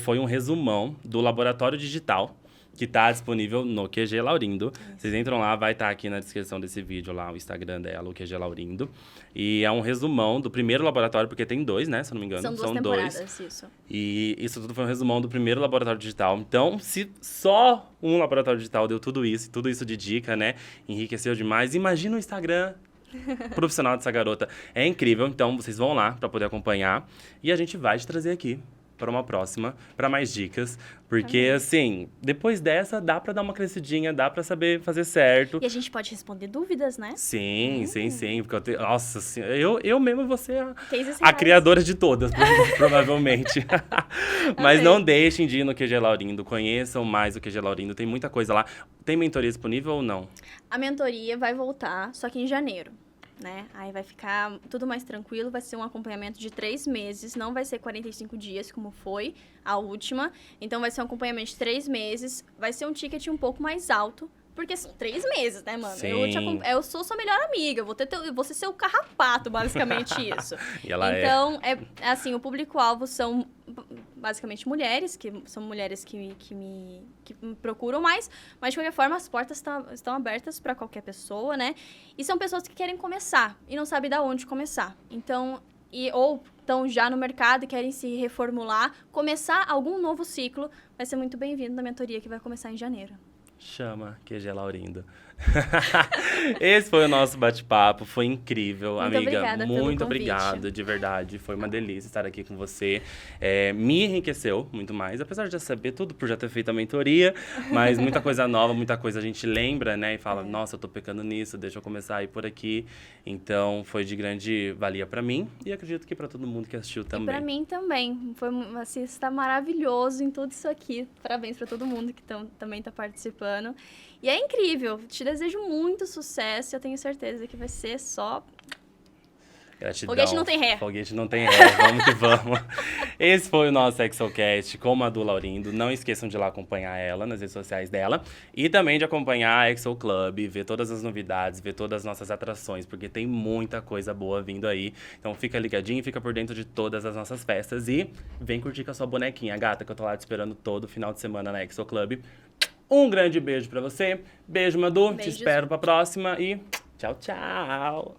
foi um resumão do Laboratório Digital, que tá disponível no QG Laurindo. Vocês entram lá, vai estar aqui na descrição desse vídeo lá, o Instagram dela, o QG Laurindo. E é um resumão do primeiro laboratório, porque tem 2, né, se eu não me engano. São 2 temporadas, isso. E isso tudo foi um resumão do primeiro laboratório digital. Então, se só um laboratório digital deu tudo isso de dica, né, enriqueceu demais, imagina o Instagram profissional dessa garota. É incrível, então vocês vão lá para poder acompanhar. E a gente vai te trazer aqui para uma próxima, para mais dicas, porque assim, depois dessa dá para dar uma crescidinha, dá para saber fazer certo. E a gente pode responder dúvidas, né? Sim, porque nossa senhora, eu mesmo vou ser a reais. criadora de todas, provavelmente. Mas não deixem de ir no QG Laurindo, conheçam mais o QG Laurindo, tem muita coisa lá. Tem mentoria disponível ou não? A mentoria vai voltar, só que em janeiro. Né? Aí vai ficar tudo mais tranquilo, vai ser um acompanhamento de 3 meses, não vai ser 45 dias como foi a última. Então vai ser um acompanhamento de 3 meses, vai ser um ticket um pouco mais alto, porque são 3 meses, né, mano? Eu sou sua melhor amiga, eu vou ser seu carrapato, basicamente isso. E ela então, assim, o público-alvo são basicamente mulheres, que são mulheres que me procuram mais, mas de qualquer forma as portas estão abertas para qualquer pessoa, né? E são pessoas que querem começar e não sabem de onde começar. Então, ou estão já no mercado e querem se reformular, começar algum novo ciclo, vai ser muito bem-vindo na mentoria que vai começar em janeiro. Chama QG Laurindo. Esse foi o nosso bate-papo, foi incrível, muito amiga. Obrigada muito pelo obrigado, de verdade. Foi uma delícia estar aqui com você. Me enriqueceu muito mais, apesar de já saber tudo por já ter feito a mentoria, mas muita coisa nova, muita coisa a gente lembra, né? E fala, nossa, eu tô pecando nisso, deixa eu começar a ir por aqui. Então, foi de grande valia pra mim e acredito que pra todo mundo que assistiu também. E pra mim também. Foi, assim, está maravilhoso em tudo isso aqui. Parabéns pra todo mundo que também tá participando. E é incrível. Te desejo muito sucesso. Eu tenho certeza que vai ser só... Gratidão. Foguete não tem ré. Foguete não tem ré. Vamos que vamos. Esse foi o nosso ExoCast com a Madu Laurindo. Não esqueçam de ir lá acompanhar ela nas redes sociais dela. E também de acompanhar a Exo Club, ver todas as novidades, ver todas as nossas atrações, porque tem muita coisa boa vindo aí. Então fica ligadinho, fica por dentro de todas as nossas festas. E vem curtir com a sua bonequinha, gata, que eu tô lá te esperando todo final de semana na Exo Club. Um grande beijo pra você. Beijo, Madu. Beijos. Te espero pra próxima e tchau, tchau.